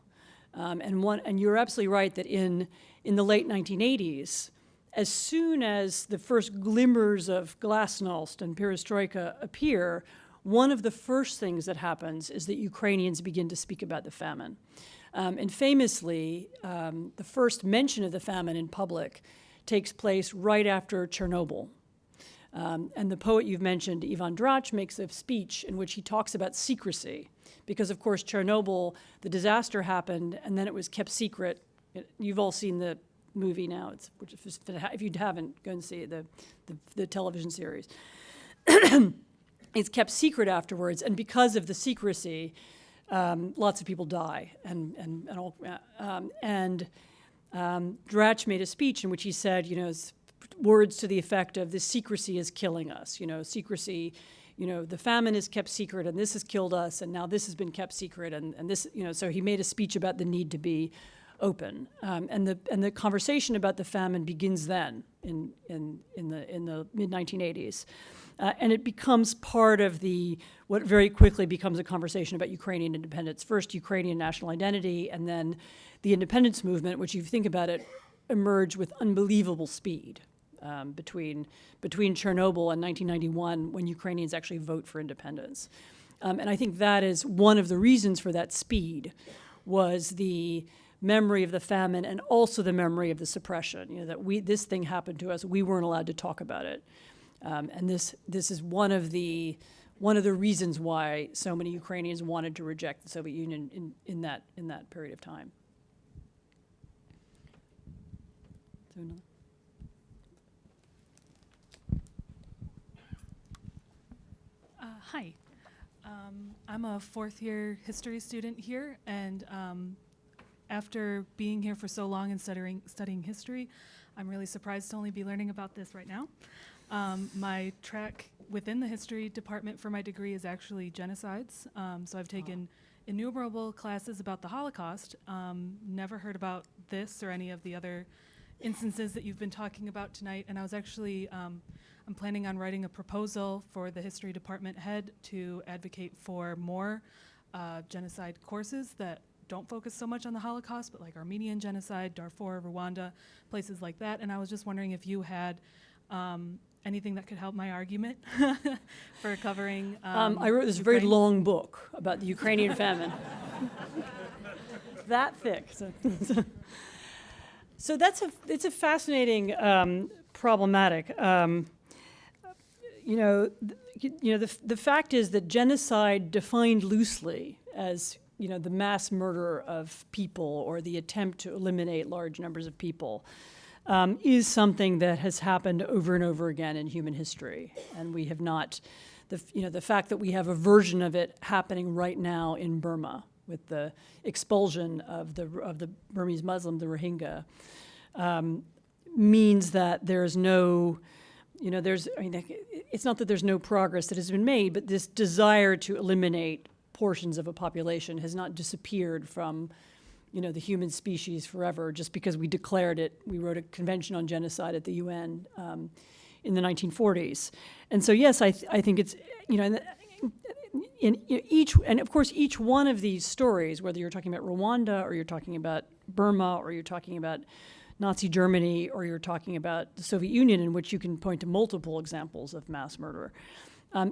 And you're absolutely right that in the late 1980s, as soon as the first glimmers of glasnost and perestroika appear, one of the first things that happens is that Ukrainians begin to speak about the famine. And famously, the first mention of the famine in public takes place right after Chernobyl. And the poet you've mentioned, Ivan Drac, makes a speech in which he talks about secrecy. Because, of course, Chernobyl, the disaster happened, and then it was kept secret. You've all seen the movie now. If you haven't, go and see it, the television series. It's kept secret afterwards, and because of the secrecy, lots of people die. And Drac made a speech in which he said, words to the effect of, this secrecy is killing us. Secrecy, the famine is kept secret, and this has killed us, and now this has been kept secret, and this, so he made a speech about the need to be open. And the conversation about the famine begins then in the mid-1980s. And it becomes part of what very quickly becomes a conversation about Ukrainian independence. First, Ukrainian national identity, and then the independence movement, which, if you think about it, emerged with unbelievable speed between Chernobyl and 1991, when Ukrainians actually vote for independence. And I think that is one of the reasons for that speed, was the memory of the famine and also the memory of the suppression. That this thing happened to us, we weren't allowed to talk about it. And this is one of the reasons why so many Ukrainians wanted to reject the Soviet Union in that period of time. So another. Hi, I'm a fourth-year history student here, and after being here for so long and studying history, I'm really surprised to only be learning about this right now. My track within the history department for my degree is actually genocides, so I've taken innumerable classes about the Holocaust, never heard about this or any of the other instances that you've been talking about tonight, and I was actually I'm planning on writing a proposal for the history department head to advocate for more genocide courses that don't focus so much on the Holocaust, but like Armenian genocide, Darfur, Rwanda, places like that. And I was just wondering if you had anything that could help my argument for covering I wrote this very long book about the Ukrainian famine. That thick. So it's a fascinating problematic. The fact is that genocide, defined loosely as the mass murder of people or the attempt to eliminate large numbers of people, is something that has happened over and over again in human history, and we have not. The fact that we have a version of it happening right now in Burma with the expulsion of the Burmese Muslim, the Rohingya, means that there's no. It's not that there's no progress that has been made, but this desire to eliminate portions of a population has not disappeared from, the human species forever just because we declared it. We wrote a convention on genocide at the UN in the 1940s. And so, yes, I think it's, and of course, each one of these stories, whether you're talking about Rwanda or you're talking about Burma or you're talking about Nazi Germany, or you're talking about the Soviet Union, in which you can point to multiple examples of mass murder.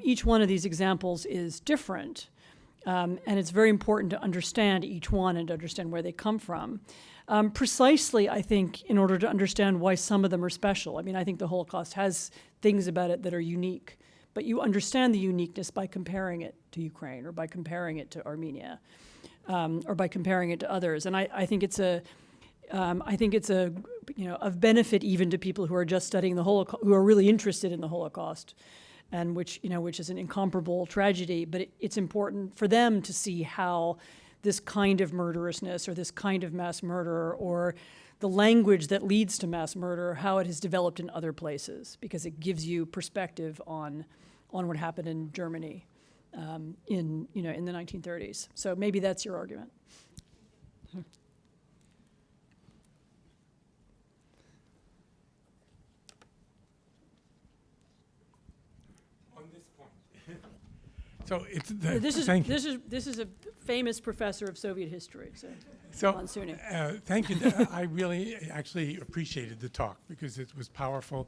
Each one of these examples is different, and it's very important to understand each one and to understand where they come from. Precisely, I think, in order to understand why some of them are special. I think the Holocaust has things about it that are unique, but you understand the uniqueness by comparing it to Ukraine or by comparing it to Armenia, or by comparing it to others. And I think it's a of benefit even to people who are just studying the Holocaust, who are really interested in the Holocaust, and which is an incomparable tragedy. But it's important for them to see how this kind of murderousness or this kind of mass murder or the language that leads to mass murder, how it has developed in other places, because it gives you perspective on what happened in Germany in the 1930s. So maybe that's your argument. On this point. So it's This is a famous professor of Soviet history. So Monsoony. thank you. I really actually appreciated the talk because it was powerful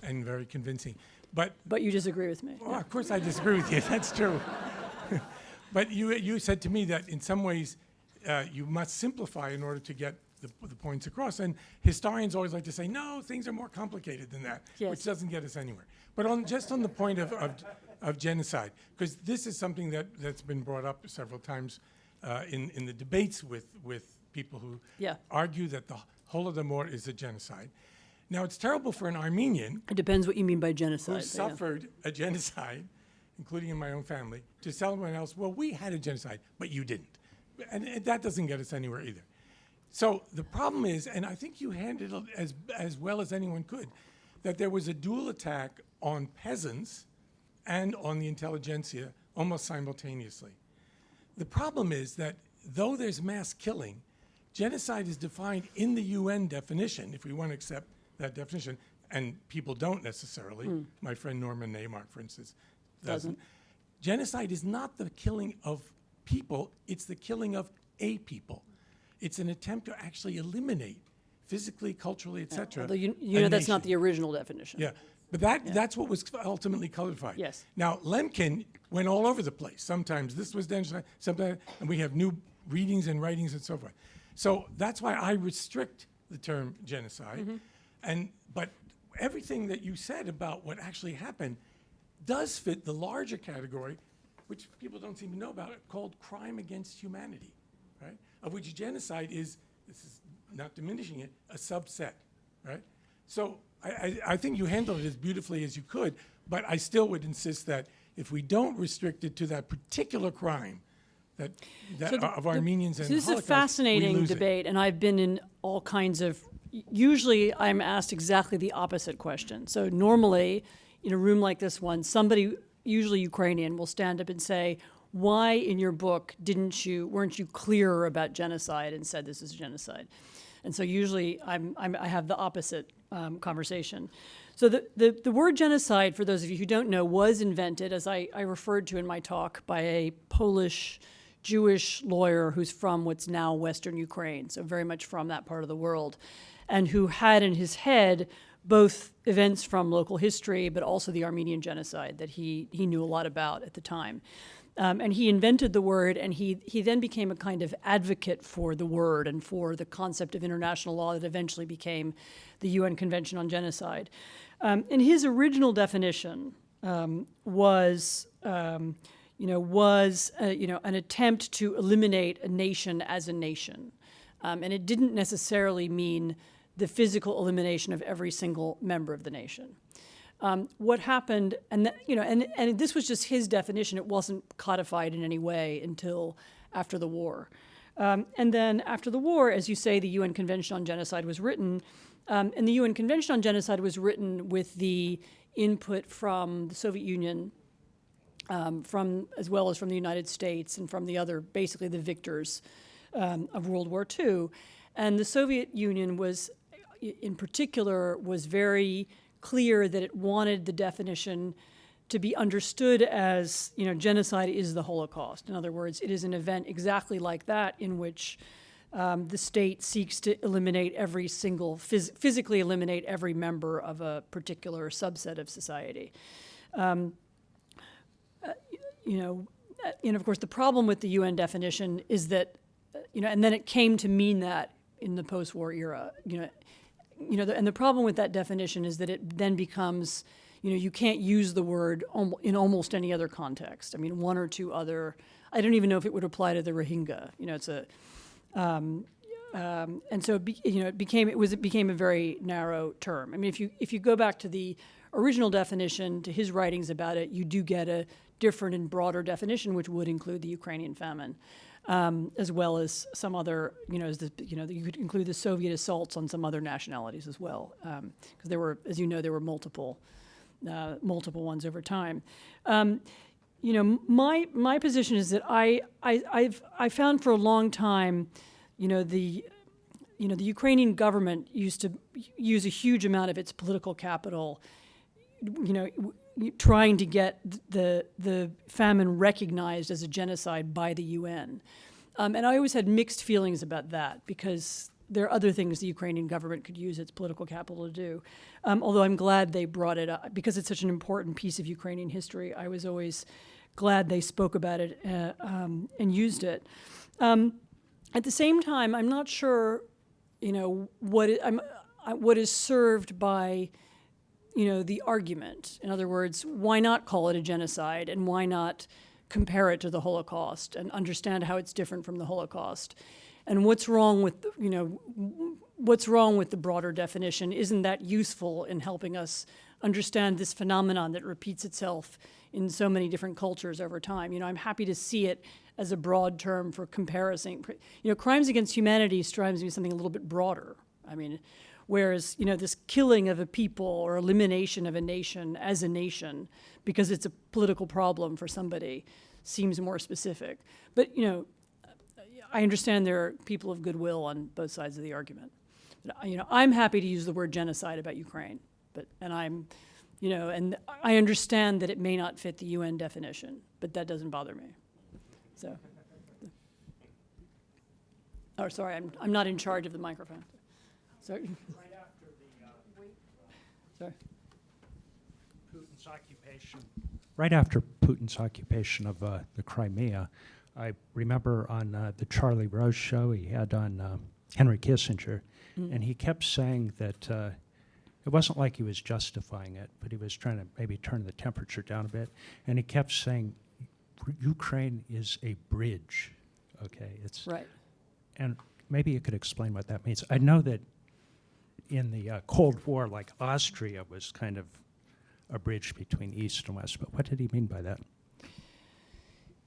and very convincing. But you disagree with me. of course I disagree with you. That's true. But you said to me that in some ways you must simplify in order to get the points across. And historians always like to say, no, things are more complicated than that, Yes. which doesn't get us anywhere. But just on the point of genocide, because this is something that's been brought up several times in the debates with people who argue that the Holodomor is a genocide. Now, it's terrible for an Armenian It depends what you mean by genocide. who suffered a genocide, including in my own family, to tell everyone else, well, we had a genocide, but you didn't. And that doesn't get us anywhere either. So the problem is, and I think you handled it as well as anyone could, that there was a dual attack on peasants and on the intelligentsia almost simultaneously. The problem is that though there's mass killing, genocide is defined in the UN definition, if we want to accept that definition, and people don't necessarily. My friend Norman Neymark, for instance, doesn't. Genocide is not the killing of people, it's the killing of a people. It's an attempt to actually eliminate physically, culturally, etc. Although you know that's not the original definition. Yeah, but that's what was ultimately codified. Yes. Now, Lemkin went all over the place. Sometimes this was genocide, sometimes, and we have new readings and writings and so forth. So that's why I restrict the term genocide. But everything that you said about what actually happened does fit the larger category, which people don't seem to know about, called crime against humanity, right? Of which genocide is, this is not diminishing it, a subset, right? So I think you handled it as beautifully as you could, but I still would insist that if we don't restrict it to that particular crime, of Armenians and This is a Holocaust, fascinating we lose it. debate, and I've been in all kinds of. Usually, I'm asked exactly the opposite question. So normally, in a room like this one, somebody, usually Ukrainian, will stand up and say, "Why in your book weren't you clearer about genocide and said this is genocide?" And so usually, I have the opposite conversation. So the word genocide, for those of you who don't know, was invented, as I referred to in my talk, by a Polish Jewish lawyer who's from what's now Western Ukraine, so very much from that part of the world, and who had in his head both events from local history, but also the Armenian genocide that he knew a lot about at the time. And he invented the word, and he then became a kind of advocate for the word and for the concept of international law that eventually became the UN Convention on Genocide. And his original definition was an attempt to eliminate a nation as a nation. And it didn't necessarily mean the physical elimination of every single member of the nation. What happened, and this was just his definition. It wasn't codified in any way until after the war. And then after the war, as you say, the UN Convention on Genocide was written. And the UN Convention on Genocide was written with the input from the Soviet Union, as well as from the United States and from the other, basically the victors of World War II. And the Soviet Union in particular, was very clear that it wanted the definition to be understood as, genocide is the Holocaust. In other words, it is an event exactly like that in which the state seeks to eliminate physically eliminate every member of a particular subset of society. And of course, the problem with the UN definition is that, and then it came to mean that in the post-war era, and the problem with that definition is that it then becomes, you can't use the word in almost any other context. I mean, one or two other, I don't even know if it would apply to the Rohingya. It's a, and so it became a very narrow term. I mean, if you go back to the original definition, to his writings about it, you do get a different and broader definition, which would include the Ukrainian famine, as well as some other, you could include the Soviet assaults on some other nationalities as well, because there were, as you know, there were multiple ones over time. My position is that I found for a long time, the Ukrainian government used to use a huge amount of its political capital, trying to get the famine recognized as a genocide by the UN. And I always had mixed feelings about that, because there are other things the Ukrainian government could use its political capital to do. Although I'm glad they brought it up, because it's such an important piece of Ukrainian history. I was always glad they spoke about it and used it. At the same time, I'm not sure, what is served by, the argument. In other words, why not call it a genocide, and why not compare it to the Holocaust and understand how it's different from the Holocaust? And what's wrong with, what's wrong with the broader definition? Isn't that useful in helping us understand this phenomenon that repeats itself in so many different cultures over time? I'm happy to see it as a broad term for comparison. Crimes against humanity strikes me as something a little bit broader. I mean, whereas, this killing of a people or elimination of a nation as a nation because it's a political problem for somebody seems more specific. But, I understand there are people of goodwill on both sides of the argument. But, I'm happy to use the word genocide about Ukraine. And I understand that it may not fit the UN definition, but that doesn't bother me. So, sorry, I'm not in charge of the microphone. Sorry. Right after Sorry. Putin's occupation. Right after Putin's occupation of the Crimea, I remember on the Charlie Rose show he had on Henry Kissinger, and he kept saying that it wasn't like he was justifying it, but he was trying to maybe turn the temperature down a bit, and he kept saying Ukraine is a bridge. Okay, it's Right. And maybe you could explain what that means. I know that in the Cold War, like Austria was kind of a bridge between East and West, but what did he mean by that?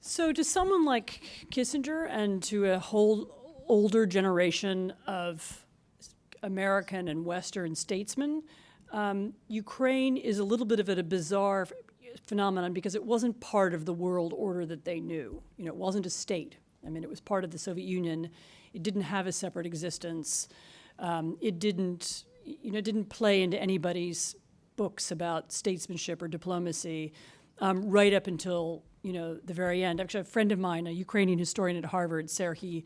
So to someone like Kissinger and to a whole older generation of American and Western statesmen, Ukraine is a little bit of a bizarre phenomenon because it wasn't part of the world order that they knew. It wasn't a state. I mean, it was part of the Soviet Union. It didn't have a separate existence. It didn't play into anybody's books about statesmanship or diplomacy right up until the very end. Actually, a friend of mine, a Ukrainian historian at Harvard, Serhiy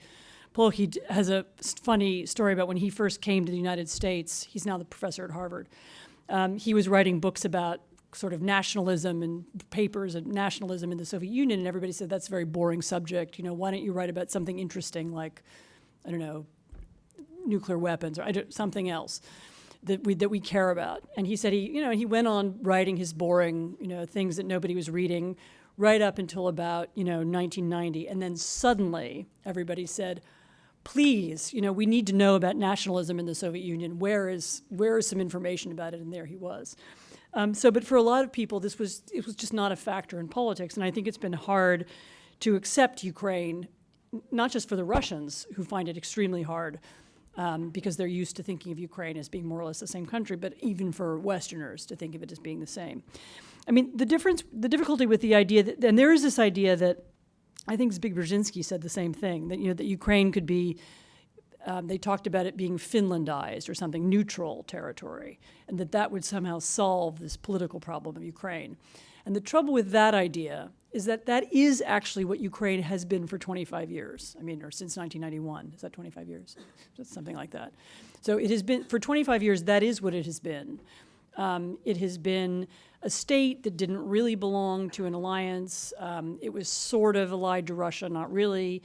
Plokhy, has a funny story about when he first came to the United States. He's now the professor at Harvard. He was writing books about sort of nationalism and papers of nationalism in the Soviet Union, and everybody said, that's a very boring subject. Why don't you write about something interesting like, I don't know, nuclear weapons or something else that we care about? And he said he went on writing his boring, things that nobody was reading right up until about, 1990. And then suddenly everybody said, please, we need to know about nationalism in the Soviet Union. Where is some information about it? And there he was. But for a lot of people, it was just not a factor in politics. And I think it's been hard to accept Ukraine, not just for the Russians, who find it extremely hard because they're used to thinking of Ukraine as being more or less the same country, but even for Westerners to think of it as being the same. I mean, the difficulty with the idea that, and there is this idea that, I think Zbigniew Brzezinski said the same thing, that, that Ukraine could be, they talked about it being Finlandized or something, neutral territory, and that would somehow solve this political problem of Ukraine. And the trouble with that idea is that is actually what Ukraine has been for 25 years. I mean, or since 1991. Is that 25 years? Something like that. So it has been, for 25 years, that is what it has been. It has been a state that didn't really belong to an alliance. It was sort of allied to Russia, not really.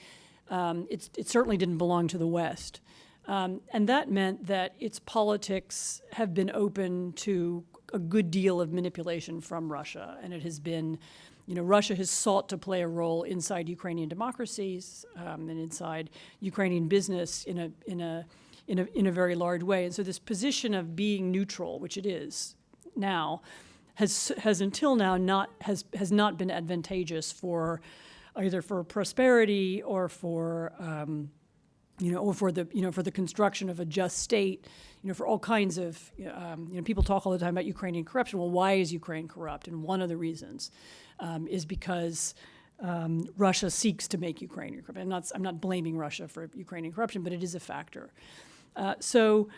It certainly didn't belong to the West. And that meant that its politics have been open to a good deal of manipulation from Russia, and it has been, Russia has sought to play a role inside Ukrainian democracies and inside Ukrainian business in a very large way. And so this position of being neutral, which it is now, has until now has not been advantageous for either for prosperity or for for the construction of a just state, for all kinds of, people talk all the time about Ukrainian corruption. Well, why is Ukraine corrupt? And one of the reasons is because Russia seeks to make Ukraine corrupt. I'm not blaming Russia for Ukrainian corruption, but it is a factor. So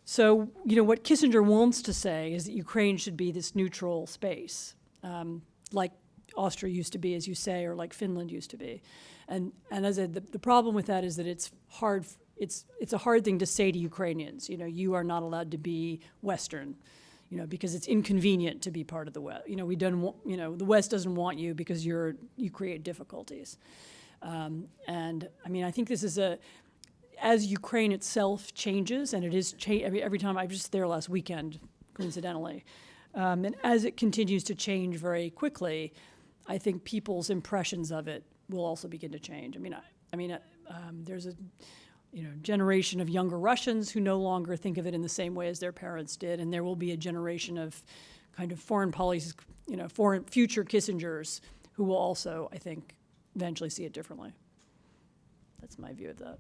what Kissinger wants to say is that Ukraine should be this neutral space, like Austria used to be, as you say, or like Finland used to be. And as the problem with that is that it's hard. It's a hard thing to say to Ukrainians. You are not allowed to be Western, because it's inconvenient to be part of the West. We don't want, the West doesn't want you because you create difficulties. And I mean, I think this is as Ukraine itself changes, and it is every time. I was just there last weekend, coincidentally, and as it continues to change very quickly, I think people's impressions of it will also begin to change. There's a generation of younger Russians who no longer think of it in the same way as their parents did, and there will be a generation of kind of foreign policies, foreign future Kissingers who will also, I think, eventually see it differently. That's my view of that.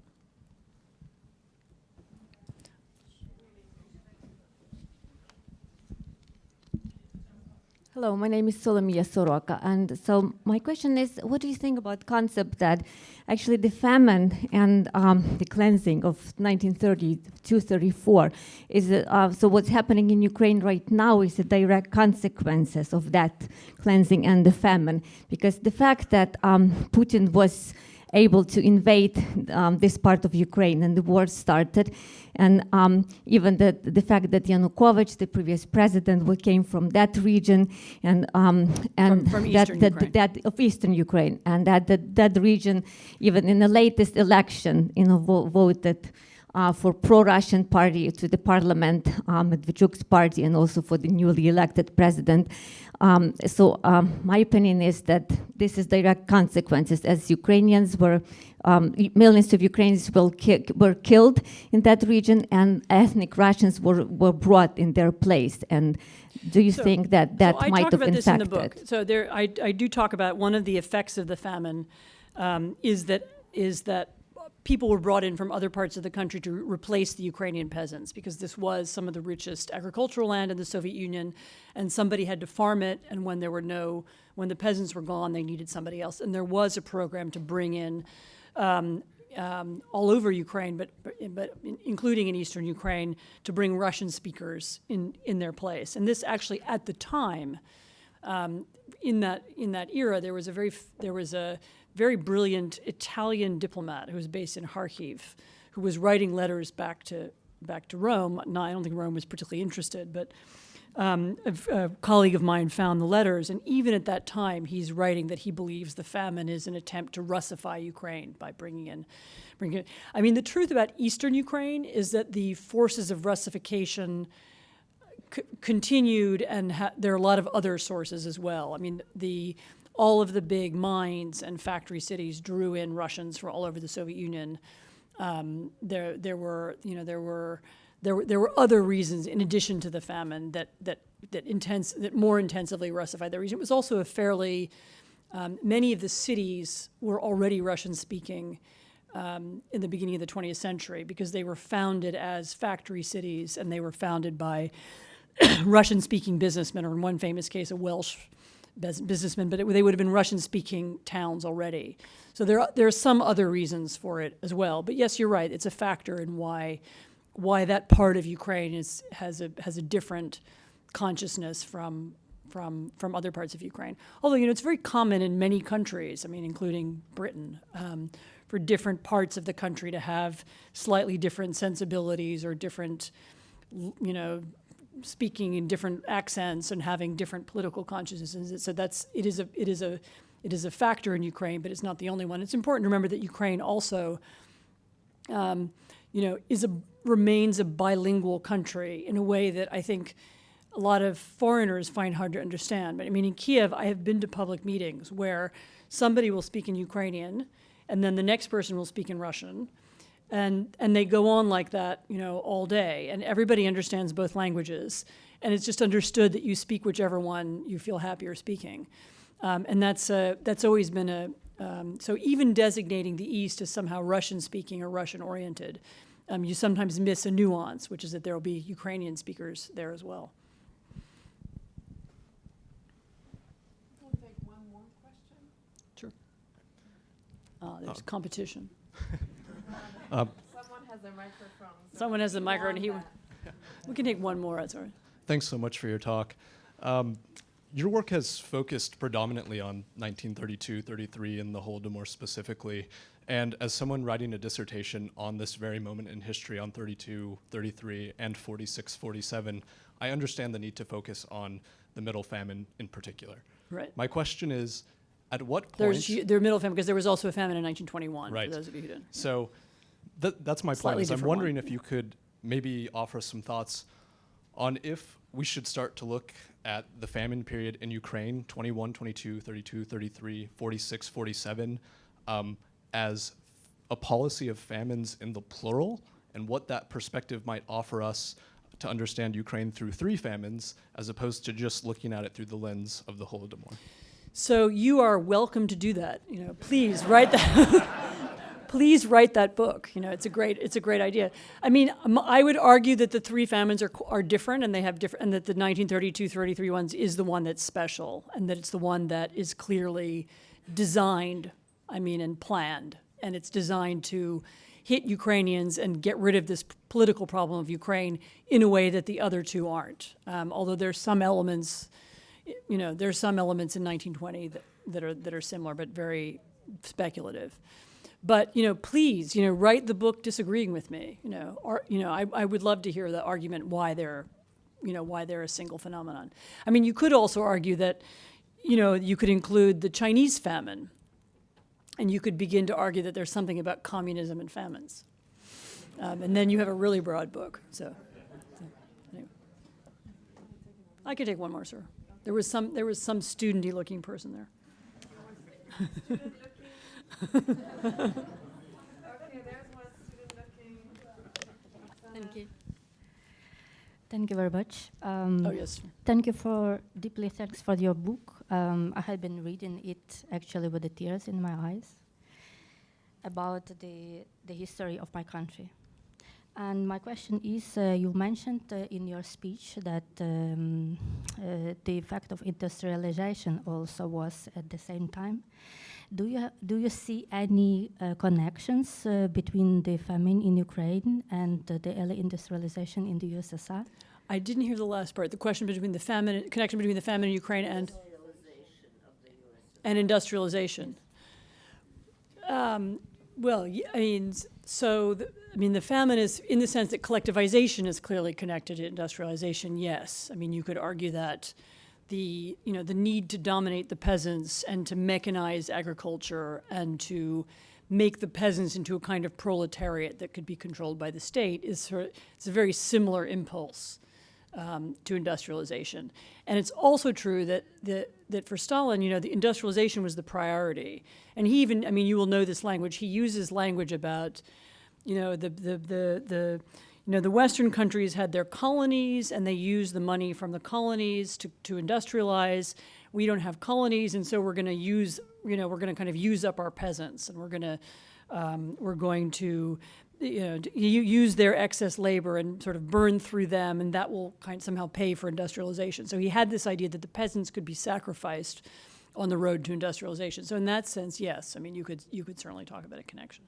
Hello, my name is Solomia Soroka, and so my question is, what do you think about the concept that actually the famine and the cleansing of 1932-34 is, so what's happening in Ukraine right now is the direct consequences of that cleansing and the famine, because the fact that Putin was able to invade this part of Ukraine and the war started. And even the fact that Yanukovych, the previous president, came from that region and from Eastern Ukraine. that of Eastern Ukraine, and that region, even in the latest election, voted for pro-Russian party to the parliament, Medvedchuk's party, and also for the newly elected president. So my opinion is that this is direct consequences, as Ukrainians millions of Ukrainians were killed in that region, and ethnic Russians were brought in their place. And do you think that might have this in the book. infected? So I do talk about one of the effects of the famine is that people were brought in from other parts of the country to replace the Ukrainian peasants, because this was some of the richest agricultural land in the Soviet Union, and somebody had to farm it, and when the peasants were gone, they needed somebody else. And there was a program to bring in all over Ukraine, but including in Eastern Ukraine, to bring Russian speakers in their place. And this actually, at the time, in that era, there was a very brilliant Italian diplomat who was based in Kharkiv, who was writing letters back to Rome. No, I don't think Rome was particularly interested, but a colleague of mine found the letters, and even at that time, he's writing that he believes the famine is an attempt to Russify Ukraine by bringing in. I mean, the truth about Eastern Ukraine is that the forces of Russification continued, and there are a lot of other sources as well. I mean, all of the big mines and factory cities drew in Russians from all over the Soviet Union. There were other reasons in addition to the famine that more intensively Russified the region. It was also a fairly many of the cities were already Russian-speaking in the beginning of the 20th century, because they were founded as factory cities, and they were founded by Russian-speaking businessmen, or in one famous case, a Welsh businessmen, but they would have been Russian-speaking towns already. So there are some other reasons for it as well. But yes, you're right. It's a factor in why that part of Ukraine has a different consciousness from other parts of Ukraine. Although it's very common in many countries. I mean, including Britain, for different parts of the country to have slightly different sensibilities or different, speaking in different accents and having different political consciousnesses. So it is a factor in Ukraine, but it's not the only one. It's important to remember that Ukraine also, remains a bilingual country in a way that I think a lot of foreigners find hard to understand. But I mean, in Kiev, I have been to public meetings where somebody will speak in Ukrainian, and then the next person will speak in Russian, and they go on like that, you know, all day, and everybody understands both languages, and it's just understood that you speak whichever one you feel happier speaking, and that's always been a so even designating the East as somehow Russian-speaking or Russian-oriented, you sometimes miss a nuance, which is that there will be Ukrainian speakers there as well. We'll take one more question. Sure. There's competition. Someone has a microphone. so Someone has a you microphone. want that. We can take one more. That's all right. Thanks so much for your talk. Your work has focused predominantly on 1932, 33, and the Holodomor specifically. And as someone writing a dissertation on this very moment in history on 32, 33, and 46, 47, I understand the need to focus on the Middle Famine in particular. Right. My question is, at what point... There's middle famine, because there was also a famine in 1921, Right. for those of you who didn't. So that's my point. Slightly Is I'm different wondering one. if you could maybe offer some thoughts on if we should start to look at the famine period in Ukraine, 21, 22, 32, 33, 46, 47, as a policy of famines in the plural, and what that perspective might offer us to understand Ukraine through 3 famines, as opposed to just looking at it through the lens of the Holodomor. So you are welcome to do that. You know, please write that. Please write that book. You know, it's a great idea. I mean, I would argue that the 3 famines are different, and they have different, and that the 1932-33 ones is the one that's special, and that it's the one that is clearly designed, I mean, and planned, and it's designed to hit Ukrainians and get rid of this political problem of Ukraine in a way that the other 2 aren't. Although there's some elements, you know, there's some elements in 1920 that are similar, but very speculative. But, you know, please, you know, write the book disagreeing with me, you know, or, you know, I would love to hear the argument why they're a single phenomenon. I mean, you could also argue that, you know, you could include the Chinese famine, and you could begin to argue that there's something about communism and famines. And then you have a really broad book, so anyway. I could take one more, sir. There was some student-y looking person there. Okay, there's one student looking. Thank you. Thank you very much. Oh, yes. Thanks for your book. I had been reading it actually with the tears in my eyes about the history of my country. And my question is, you mentioned in your speech that the effect of industrialization also was at the same time. Do you see any connections between the famine in Ukraine and the early industrialization in the USSR? I didn't hear the last part. The question between the famine, connection between the famine in Ukraine and industrialization. Well, I mean, the famine is in the sense that collectivization is clearly connected to industrialization. Yes, I mean, you could argue that the need to dominate the peasants and to mechanize agriculture and to make the peasants into a kind of proletariat that could be controlled by the state it's a very similar impulse to industrialization. And it's also true that for Stalin, you know, the industrialization was the priority. And he even, I mean, you will know this language. He uses language about, you know, the Western countries had their colonies, and they used the money from the colonies to industrialize. We don't have colonies, and so we're going to kind of use up our peasants, and we're going to use their excess labor and sort of burn through them, and that will somehow pay for industrialization. So he had this idea that the peasants could be sacrificed on the road to industrialization. So in that sense, yes, I mean, you could certainly talk about a connection.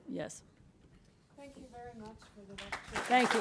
Yes. Thank you very much for the lecture. Thank you.